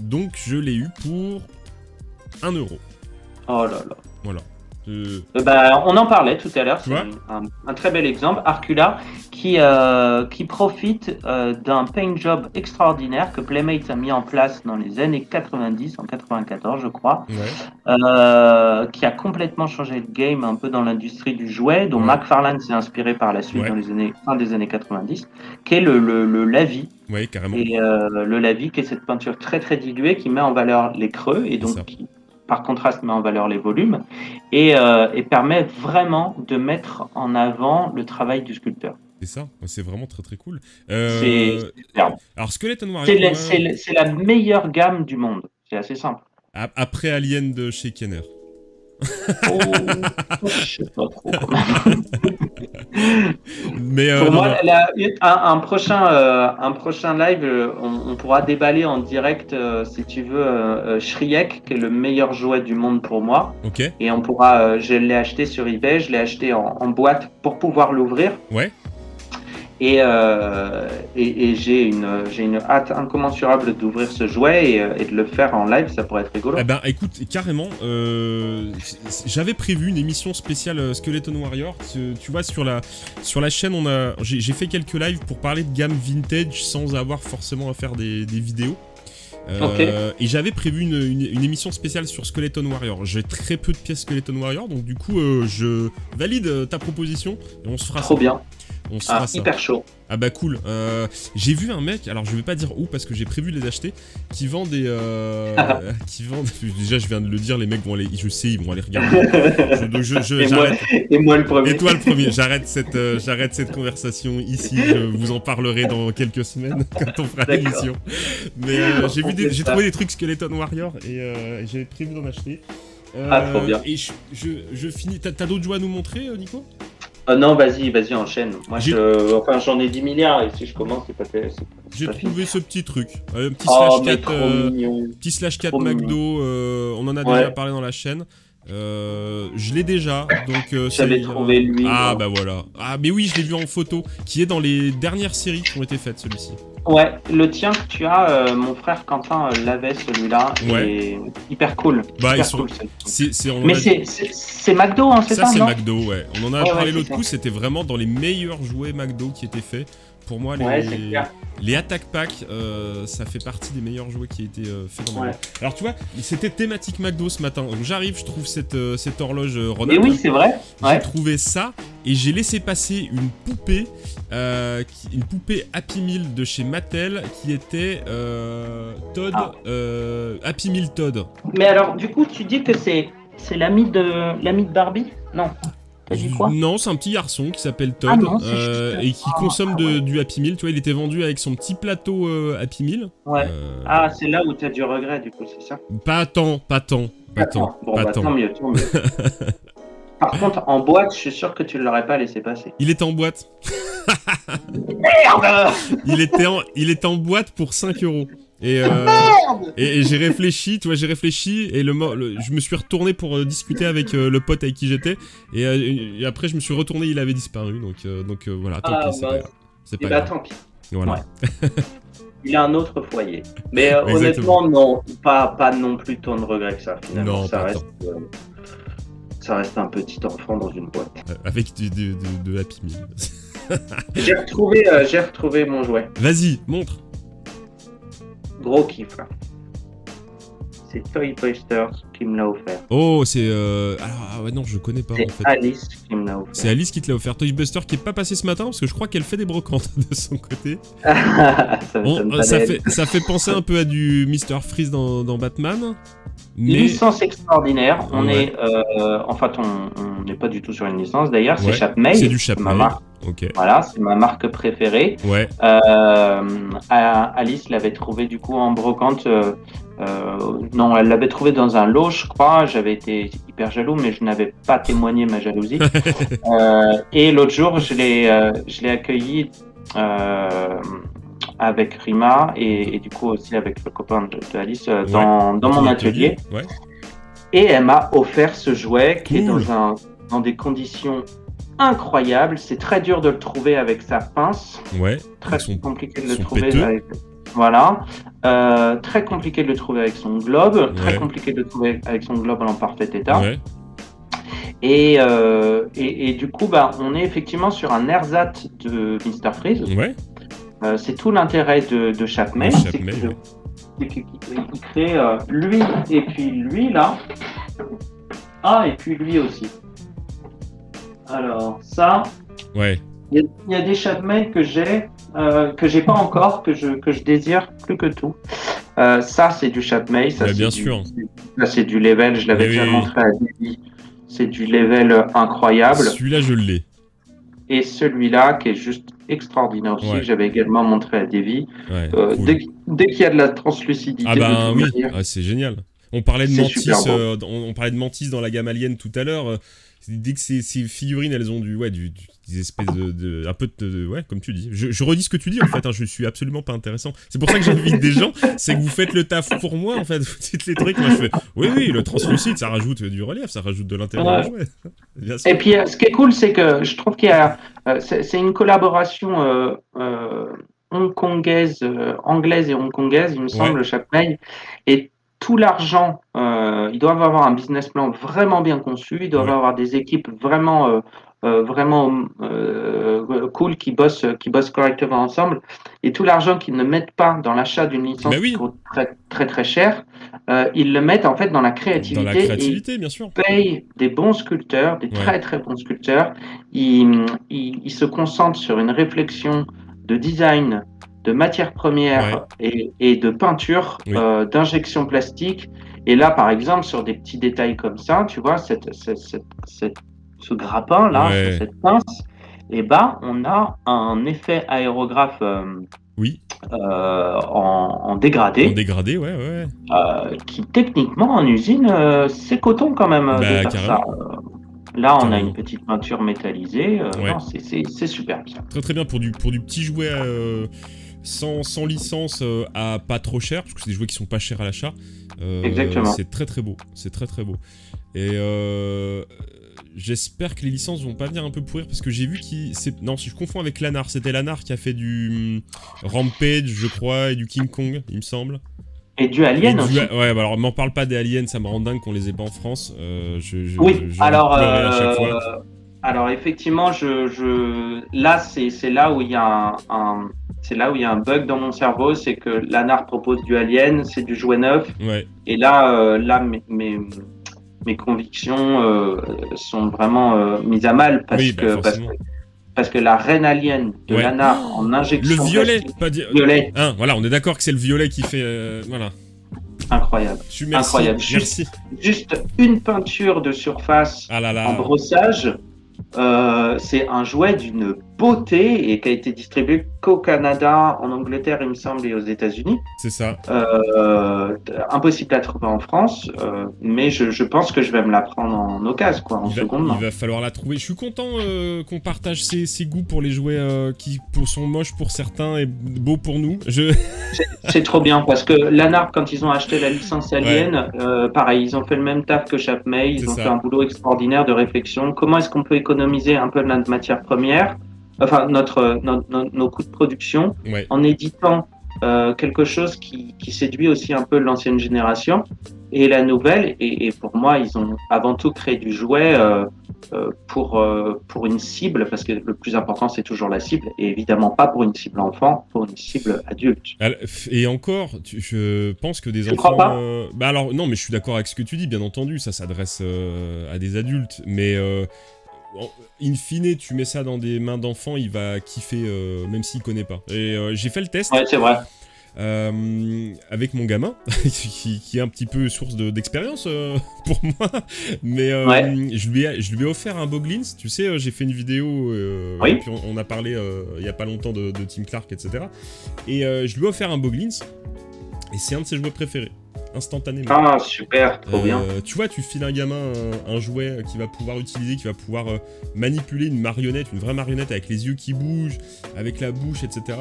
Donc, je l'ai eu pour 1 €. Oh là là. Voilà. Bah, on en parlait tout à l'heure, Tu c'est vois un très bel exemple. Arcula qui profite d'un paint job extraordinaire que Playmates a mis en place dans les années 90, en 94 je crois, qui a complètement changé le game un peu dans l'industrie du jouet, dont Ouais. McFarlane s'est inspiré par la suite Ouais. dans les fin des années 90, qui est le Lavi. Ouais, carrément. Et le Lavi qui est cette peinture très très diluée qui met en valeur les creux et Ça. donc qui par contraste met en valeur les volumes et permet vraiment de mettre en avant le travail du sculpteur. C'est ça, c'est vraiment très très cool. C'est superbe. Alors, Skeleton Warrior... C'est la meilleure gamme du monde. C'est assez simple. Après Alien de chez Kenner. Oh, je sais pas trop. Quand même. Mais Pour non, moi, non. un prochain live, on pourra déballer en direct, si tu veux, Shriek, qui est le meilleur jouet du monde pour moi. Ok, Et on pourra, je l'ai acheté sur eBay, je l'ai acheté en boîte pour pouvoir l'ouvrir. ouais. Et j'ai une hâte incommensurable d'ouvrir ce jouet et de le faire en live, ça pourrait être rigolo. Eh ben, écoute, carrément, j'avais prévu une émission spéciale Skeleton Warrior. Tu vois, sur la chaîne, j'ai fait quelques lives pour parler de gamme vintage sans avoir forcément à faire des vidéos. Ok. Et j'avais prévu une émission spéciale sur Skeleton Warrior. J'ai très peu de pièces Skeleton Warrior, donc du coup, je valide ta proposition et on se fera Trop ça. bien. On se fera Ah, ça. hyper chaud. Ah bah cool. J'ai vu un mec, alors je vais pas dire où parce que j'ai prévu de les acheter, qui vend des... Déjà je viens de le dire, les mecs vont aller... Je sais, ils vont aller regarder. Et moi le premier. Et toi le premier, j'arrête cette conversation ici, je vous en parlerai dans quelques semaines quand on fera D'accord. l'émission. Mais j'ai trouvé des trucs Skeleton Warrior et j'avais prévu d'en acheter. Trop bien. Et je finis... T'as d'autres jouets à nous montrer, Nico ? Non, vas-y, enchaîne. Moi, J'ai- j'en ai 10 milliards et si je commence, c'est pas J'ai pas trouvé ce petit truc, un petit Oh, slash mais 4, trop mignon. petit slash 4 Trop McDo, on en a déjà Ouais. parlé dans la chaîne. Je l'ai déjà, donc... J'avais trouvé lui. Ah bah voilà. Ah mais oui, je l'ai vu en photo, qui est dans les dernières séries qui ont été faites, celui-ci. Ouais, le tien que tu as, mon frère Quentin l'avait celui-là, Ouais. et hyper cool. Bah, Hyper ils sont... cool, celui-ci. on en Mais a- c'est McDo, hein, c'est ça, Ça, c'est non? McDo, ouais. On en a Ouais, parlé ouais, l'autre c'est coup, ça. c'était vraiment dans les meilleurs jouets McDo qui étaient faits. Pour moi, Ouais, c'est clair. les Attack Pack, ça fait partie des meilleurs jouets qui a été faits dans Ouais. McDo. Alors, tu vois, c'était thématique McDo ce matin. Donc, j'arrive, je trouve cette horloge Mais Ronan. oui, c'est vrai. J'ai Ouais. trouvé ça et j'ai laissé passer une poupée Happy Meal de chez Mattel qui était Todd, Ah. Happy Meal Todd. Mais alors, du coup, tu dis que c'est l'ami de Barbie? Non. T'as dit quoi? Non, c'est un petit garçon qui s'appelle Todd Ah non, c'est juste- et qui consomme du Happy Meal. Tu vois, il était vendu avec son petit plateau Happy Meal. Ouais. Ah, c'est là où t'as du regret, du coup, c'est ça? Pas tant. Bon, bah, tant. tant mieux, tant mieux. Par contre, en boîte, je suis sûr que tu ne l'aurais pas laissé passer. Il était en boîte. Merde! Il était en boîte pour 5 €. Et, Merde! et j'ai réfléchi, tu vois, et je me suis retourné pour discuter avec le pote avec qui j'étais. Et après, je me suis retourné, il avait disparu. Donc voilà, tant pis, c'est pas grave. C'est Et pas bah grave. tant pis. Voilà. Ouais. Il a un autre foyer. Mais Exactement. honnêtement, non, pas non plus tant de regrets que ça. Finalement, Non, ça pas reste, ça reste un petit enfant dans une boîte. Avec de Happy Meal. J'ai retrouvé mon jouet. Vas-y, montre. Gros kiff là. C'est Toy Busters qui me l'a offert. Oh, c'est... Alors, ah ouais, non, je connais pas, C'est en fait. Alice qui me l'a offert. C'est Alice qui te l'a offert. Toy Buster qui est pas passé ce matin, parce que je crois qu'elle fait des brocantes de son côté. Ça m'étonne pas d'elle. Ça fait penser un peu à du Mr. Freeze dans Batman. Mais... Licence extraordinaire. On Ouais. est, en fait, on n'est pas du tout sur une licence d'ailleurs. C'est Ouais. Chapmay. C'est du ma Chapmay. marque. Ok. Voilà, c'est ma marque préférée. Ouais. Alice l'avait trouvé du coup en brocante. Non, elle l'avait trouvé dans un lot, je crois. J'avais été hyper jaloux, mais je n'avais pas témoigné ma jalousie. Et l'autre jour, je l'ai accueilli avec Rima et du coup aussi avec le copain de Alice dans mon atelier. Ouais. Et elle m'a offert ce jouet qui est Cool. dans des conditions incroyables. C'est très dur de le trouver avec sa pince. Ouais. Très Ils sont- compliqué de ils le sont trouver péteux. avec... Voilà. Très compliqué de le trouver avec son globe. Très Ouais. compliqué de le trouver avec son globe en parfait état. Ouais. Et du coup, bah, on est effectivement sur un ersatz de Mr. Freeze. Ouais. C'est tout l'intérêt de Chapmay. De c'est Chapmay, que- ouais. c'est qu'il crée lui et puis lui là. Ah, et puis lui aussi. Alors, ça, Ouais. il y a des Chapmay que j'ai pas encore, que je désire plus que tout. Ça, c'est du Chapmay. Ça, Bah, c'est bien du- sûr. Là, c'est du level. Je l'avais Oui, déjà oui, montré à Davy. C'est du level incroyable. Celui-là, je l'ai. Et celui-là, qui est juste extraordinaire aussi, Ouais. que j'avais également montré à Davy. Ouais. Cool. Dès qu'il y a de la translucidité, Ah ben de oui, toute manière, ah, c'est génial. On parlait de C'est Mantis, super beau. on parlait de Mantis dans la gamme Alien tout à l'heure. Dès que ces figurines, elles ont des espèces un peu ouais, comme tu dis. Je redis ce que tu dis en fait. Hein, je suis absolument pas intéressant. C'est pour ça que j'invite des gens. C'est que vous faites le taf pour moi en fait. Vous dites les trucs. Moi je fais. Oui, le translucide, ça rajoute du relief, ça rajoute de l'intérêt. Ouais. au jouet. Bien sûr. Et puis, ce qui est cool, c'est que je trouve qu'il y a, c'est une collaboration hongkongaise, anglaise et hongkongaise, il me semble, Chapmay. Et tout l'argent, ils doivent avoir un business plan vraiment bien conçu, ils doivent Ouais. avoir des équipes vraiment cool qui bossent correctement ensemble. Et tout l'argent qu'ils ne mettent pas dans l'achat d'une licence Bah oui. qui coûte très, très, très cher, ils le mettent en fait dans la créativité. Dans la créativité, bien sûr. Payent des bons sculpteurs, des Ouais. très très bons sculpteurs. Ils se concentrent sur une réflexion de design, de matières premières et de peinture, Oui. d'injection plastique. Et là, par exemple, sur des petits détails comme ça, tu vois, ce grappin là, Ouais. sur cette pince, et ben, on a un effet aérographe Oui. en dégradé. En dégradé, ouais. Qui techniquement en usine, c'est coton quand même Bah, de faire carrément. ça. Là, on a Carrément. une petite peinture métallisée. Ouais. Non, c'est superbe ça. Très très bien pour du petit jouet sans licence à pas trop cher, parce que c'est des jouets qui sont pas chers à l'achat. Exactement. C'est très très beau, c'est très très beau. Et j'espère que les licences vont pas venir un peu pourrir, parce que j'ai vu non, si je confonds avec Lanar, c'était Lanar qui a fait du Rampage, je crois, et du King Kong, il me semble. Et du Alien aussi. Ouais, bah alors m'en parle pas des aliens, ça me rend dingue qu'on les ait pas en France. Oui, alors, à chaque fois. Alors effectivement, là c'est là où il y a c'est là où il y a un bug dans mon cerveau, c'est que Lanar propose du Alien, c'est du jouet neuf. Ouais. Et là, mes convictions sont vraiment mises à mal parce que la reine alien de Lanar en injection. Le violet, violet. Voilà, on est d'accord que c'est le violet qui fait. Voilà. Incroyable. Incroyable. Merci. Juste une peinture de surface en brossage. C'est un jouet d'une beauté et qui a été distribué qu'au Canada, en Angleterre, il me semble, et aux États-Unis. C'est ça. Impossible à trouver en France, mais je pense que je vais me la prendre en occasion, quoi, en seconde main. Il va falloir la trouver. Je suis content qu'on partage ses goûts pour les jouets qui sont moches pour certains et beaux pour nous. C'est trop bien parce que Lanar, quand ils ont acheté la licence Alien, pareil, ils ont fait le même taf que Chapmay. Ils ont fait un boulot extraordinaire de réflexion. Comment est-ce qu'on peut économiser un peu notre matière première, enfin nos coûts de production, en éditant quelque chose qui séduit aussi un peu l'ancienne génération et la nouvelle. Et pour moi, ils ont avant tout créé du jouet pour une cible, parce que le plus important, c'est toujours la cible, et évidemment pas pour une cible enfant, pour une cible adulte. Et encore, je pense que des enfants... Tu crois pas bah alors, non, mais je suis d'accord avec ce que tu dis, bien entendu, ça s'adresse à des adultes, mais... in fine, tu mets ça dans des mains d'enfants, il va kiffer même s'il connaît pas. Et j'ai fait le test. Ouais, c'est vrai. Avec mon gamin, qui est un petit peu source d'expérience pour moi, mais je lui ai offert un Boglins. Tu sais, j'ai fait une vidéo, et puis on a parlé il y a pas longtemps de Tim Clark, etc. Et je lui ai offert un Boglins, et c'est un de ses jouets préférés. Instantanément. Ah, super, trop bien. Tu vois, tu files un gamin un jouet qu'il va pouvoir utiliser, qui va pouvoir manipuler une marionnette, une vraie marionnette avec les yeux qui bougent, avec la bouche, etc.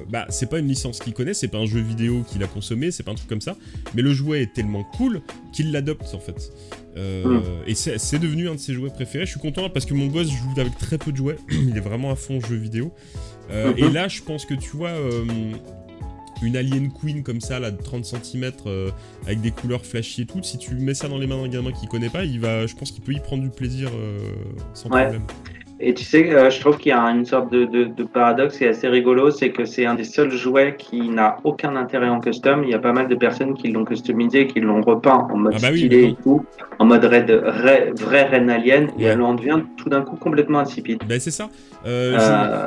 Bah, c'est pas une licence qu'il connaît, c'est pas un jeu vidéo qu'il a consommé, c'est pas un truc comme ça, mais le jouet est tellement cool qu'il l'adopte en fait. Et c'est devenu un de ses jouets préférés. Je suis content parce que mon gosse joue avec très peu de jouets, il est vraiment à fond jeu vidéo. Et là, je pense que tu vois. Une Alien Queen comme ça, là, de 30 cm, avec des couleurs flashy et tout, si tu mets ça dans les mains d'un gamin qui connaît pas, je pense qu'il peut y prendre du plaisir sans problème. Et tu sais, je trouve qu'il y a une sorte de paradoxe qui est assez rigolo, c'est que c'est un des seuls jouets qui n'a aucun intérêt en custom. Il y a pas mal de personnes qui l'ont customisé, qui l'ont repeint en mode stylé et tout, en mode vraie reine alien, et elle en devient tout d'un coup complètement insipide. Ben c'est ça.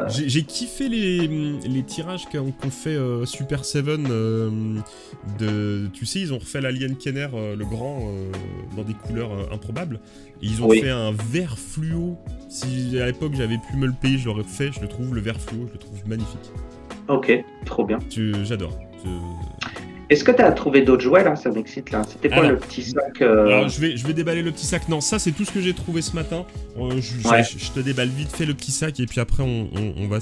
J'ai kiffé les tirages qu'ont fait Super Seven. Tu sais, ils ont refait l'Alien Kenner, le grand, dans des couleurs improbables. Et ils ont fait un vert fluo. Si à l'époque j'avais pu me le payer, je l'aurais fait. Je le trouve, le vert fluo, je le trouve magnifique. Ok, trop bien. J'adore. Est-ce que tu as trouvé d'autres jouets là? Ça m'excite là. C'était quoi le petit sac Alors je vais déballer le petit sac. Non, ça c'est tout ce que j'ai trouvé ce matin. Je te déballe vite fait le petit sac et puis après on va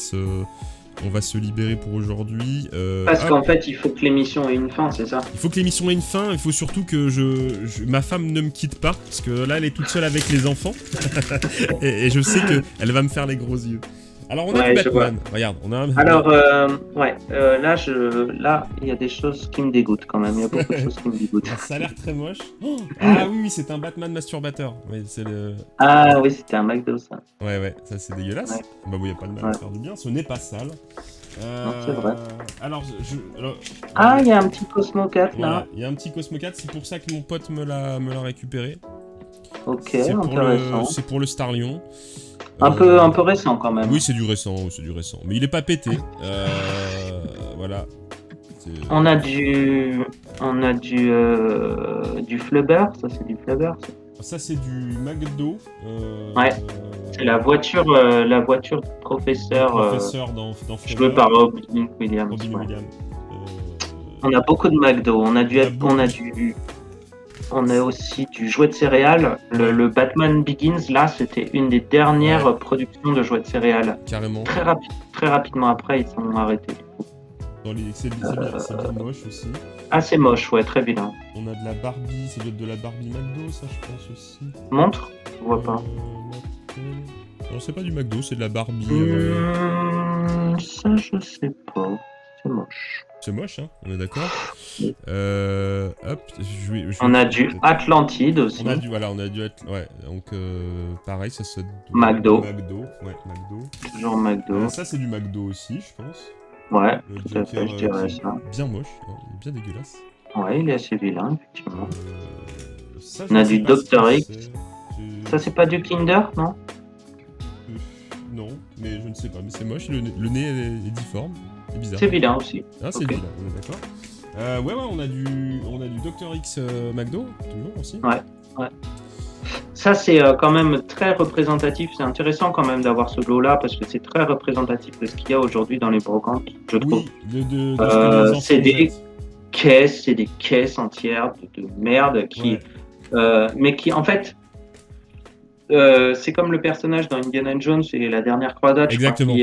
se libérer pour aujourd'hui. Parce qu'en fait, il faut que l'émission ait une fin, c'est ça? Il faut que l'émission ait une fin, il faut surtout que ma femme ne me quitte pas, parce que là, elle est toute seule avec les enfants. et je sais qu'elle va me faire les gros yeux. Alors, on a du Batman. Regarde, on a un... Alors, là, il y a des choses qui me dégoûtent quand même. Il y a beaucoup de choses qui me dégoûtent. Ça a l'air très moche. Ah oui, c'est un Batman masturbateur. Oui, c'est le... Ah oui, c'était un McDo, ça. Ouais, ça c'est dégueulasse. Ouais. Bah bon, il n'y a pas de mal à faire du bien. Ce n'est pas sale. Non, c'est vrai. Alors, il y a un petit Cosmo 4 là. Il y a un petit Cosmo 4, c'est pour ça que mon pote me l'a récupéré. Ok, intéressant. C'est pour le Star Lion. Un peu récent quand même. Oui, c'est du récent. Mais il est pas pété. Voilà. On a du Flubber, ça c'est du Flubber. Ça c'est du McDo. Ouais. C'est la voiture du professeur. Dans joué par Robin Williams. On a beaucoup de McDo. On a aussi du jouet de céréales. Le Batman Begins, là, c'était une des dernières productions de jouets de céréales. Carrément. Très rapidement après, ils sont arrêtés. C'est bien moche aussi. Ah, c'est moche, ouais, très vilain. On a de la Barbie, ça doit être de la Barbie McDo, ça je pense aussi. Montre? Je vois pas. Non, c'est pas du McDo, c'est de la Barbie. Ça, je sais pas. C'est moche. C'est moche, hein, on est d'accord. Hop, on a du Atlantide aussi. On a du ouais, donc pareil, ça se... McDo. Ouais, McDo. Toujours McDo. Ça, c'est du McDo aussi, je pense. Ouais, tout à fait, je dirais ça. Bien moche, hein, il est bien dégueulasse. Ouais, il est assez vilain, effectivement. On a du Dr. X. Ça, c'est pas du Kinder, non? Non, mais je ne sais pas, mais c'est moche, le nez est difforme, c'est bizarre. C'est vilain aussi. Ah, c'est vilain, on est d'accord. Ouais, on a du Dr. X McDo, toujours aussi. Ouais. Ça, c'est quand même très représentatif. C'est intéressant quand même d'avoir ce lot-là parce que c'est très représentatif de ce qu'il y a aujourd'hui dans les brocantes, je trouve. C'est des caisses entières de merde qui, mais qui, en fait, c'est comme le personnage dans Indiana Jones et la dernière croisade, exactement.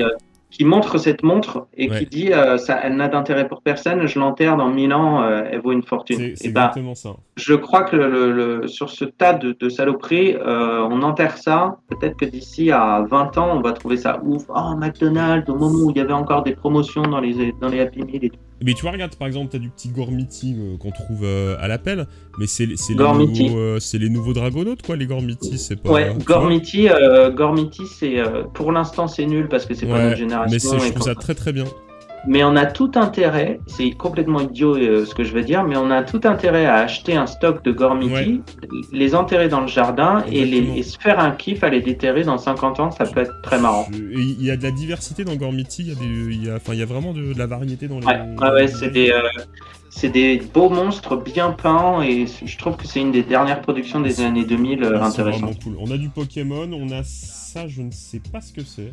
Qui montre cette montre et qui dit elle n'a d'intérêt pour personne, je l'enterre dans 1000 ans, elle vaut une fortune. C'est exactement ça. Je crois que sur ce tas de saloperies, on enterre ça. Peut-être que d'ici à 20 ans, on va trouver ça ouf. Oh, McDonald's, au moment où il y avait encore des promotions dans les Happy Meal et tout. Mais tu vois, regarde, par exemple, t'as du petit Gormiti qu'on trouve à l'appel, mais c'est les nouveaux Dragonautes, quoi, les Gormiti, c'est pas... Ouais, Gormiti, c'est... pour l'instant, c'est nul, parce que c'est pas notre génération. Mais je trouve ça très très bien. Mais on a tout intérêt, c'est complètement idiot ce que je vais dire, mais on a tout intérêt à acheter un stock de Gormiti, les enterrer dans le jardin et se faire un kiff à les déterrer dans 50 ans, ça peut être très marrant. Il y a de la diversité dans Gormiti, il y a vraiment de la variété dans les... Ouais, c'est des beaux monstres bien peints et je trouve que c'est une des dernières productions des années 2000 intéressantes. Cool. On a du Pokémon, on a ça, je ne sais pas ce que c'est.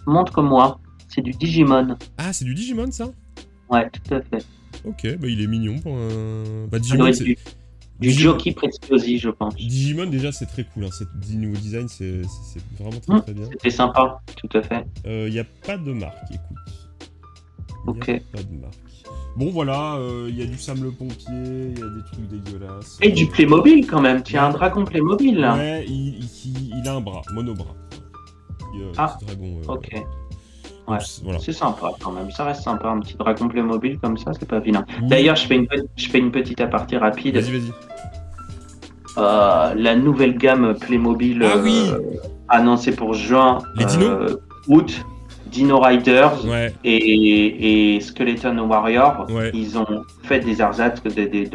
Montre-moi. C'est du Digimon. Ah, c'est du Digimon, ça? Ouais, tout à fait. Ok, bah il est mignon pour un... Bah Digimon, c'est... Du Jockey Preziosi, je pense. Digimon, déjà, c'est très cool. Hein. Niveau design, c'est vraiment très bien. C'était sympa, tout à fait. Il n'y a pas de marque, écoute. Ok. Y a pas de marque. Bon, voilà, il y a du Sam le Pompier, il y a des trucs dégueulasses. Et du Playmobil, quand même. Tu as un dragon Playmobil, là. Ouais, il a un bras, monobras. Petit dragon, ok. Ouais, voilà. C'est sympa quand même, ça reste sympa, un petit dragon Playmobil comme ça, c'est pas vilain. Oui. D'ailleurs, je fais une petite aparté rapide. Vas-y. La nouvelle gamme Playmobil annoncée pour juin, août, Dino Riders et Skeleton Warrior, ils ont fait des ersatz, des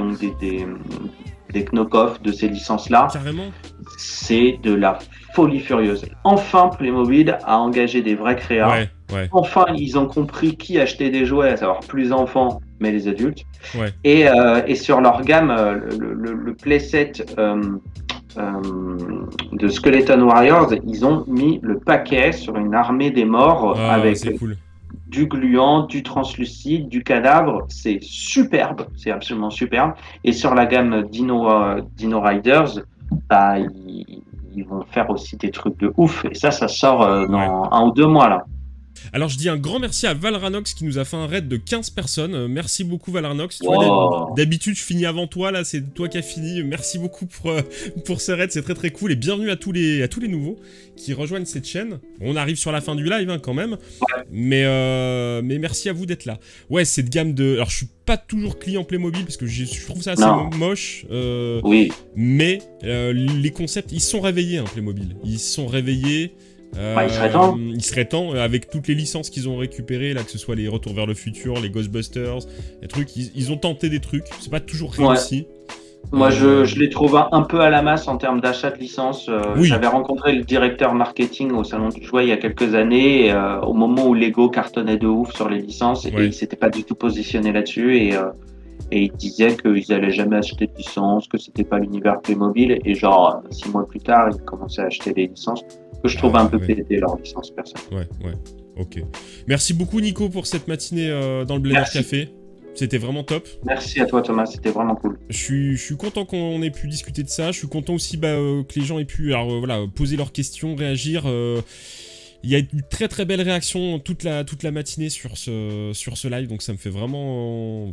knock-off de ces licences-là. Carrément. C'est de la folie furieuse. Enfin, Playmobil a engagé des vrais créas. Enfin, ils ont compris qui achetait des jouets, à savoir plus les enfants, mais les adultes. Et sur leur gamme, le playset de Skeleton Warriors, ils ont mis le paquet sur une armée des morts avec du gluant, du translucide, du cadavre. C'est superbe, c'est absolument superbe. Et sur la gamme Dino Riders, ils vont faire aussi des trucs de ouf. Et ça sort dans 1 ou 2 mois là. Alors je dis un grand merci à Valranox qui nous a fait un raid de 15 personnes. Merci beaucoup Valranox. Tu vois, d'habitude je finis avant toi, là c'est toi qui as fini. Merci beaucoup pour ce raid, c'est très très cool. Et bienvenue à tous les nouveaux qui rejoignent cette chaîne. On arrive sur la fin du live quand même. Mais merci à vous d'être là. Ouais, cette gamme de... Alors je suis pas toujours client Playmobil parce que je trouve ça assez moche. Mais les concepts, ils se sont réveillés Playmobil. Ils se sont réveillés. Il serait temps, avec toutes les licences qu'ils ont récupérées, là, que ce soit les Retours vers le futur, les Ghostbusters, les trucs, ils ont tenté des trucs, c'est pas toujours réussi. Moi, je les trouve un peu à la masse en termes d'achat de licences. J'avais rencontré le directeur marketing au Salon du Jouet il y a quelques années, au moment où Lego cartonnait de ouf sur les licences, et il s'était pas du tout positionné là-dessus, et il disait qu'ils allaient jamais acheter de licence, que c'était pas l'univers Playmobil, et genre 6 mois plus tard, ils commençaient à acheter des licences. Que je trouve un peu pété leur licence personnelle. Ok. Merci beaucoup Nico pour cette matinée dans le Blender Café. C'était vraiment top. Merci à toi Thomas, c'était vraiment cool. Je suis content qu'on ait pu discuter de ça. Je suis content aussi que les gens aient pu poser leurs questions, réagir. Il y a eu très très belle réaction toute la matinée sur ce live, donc ça me fait vraiment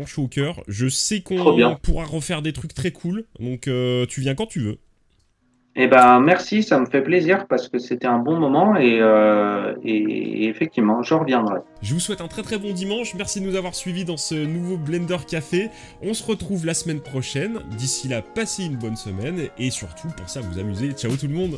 chaud au cœur. Je sais qu'on pourra refaire des trucs très cool, donc tu viens quand tu veux. Eh ben merci, ça me fait plaisir parce que c'était un bon moment et effectivement, je reviendrai. Je vous souhaite un très très bon dimanche, merci de nous avoir suivis dans ce nouveau Blender Café. On se retrouve la semaine prochaine, d'ici là, passez une bonne semaine et surtout, pensez à vous amuser. Ciao tout le monde!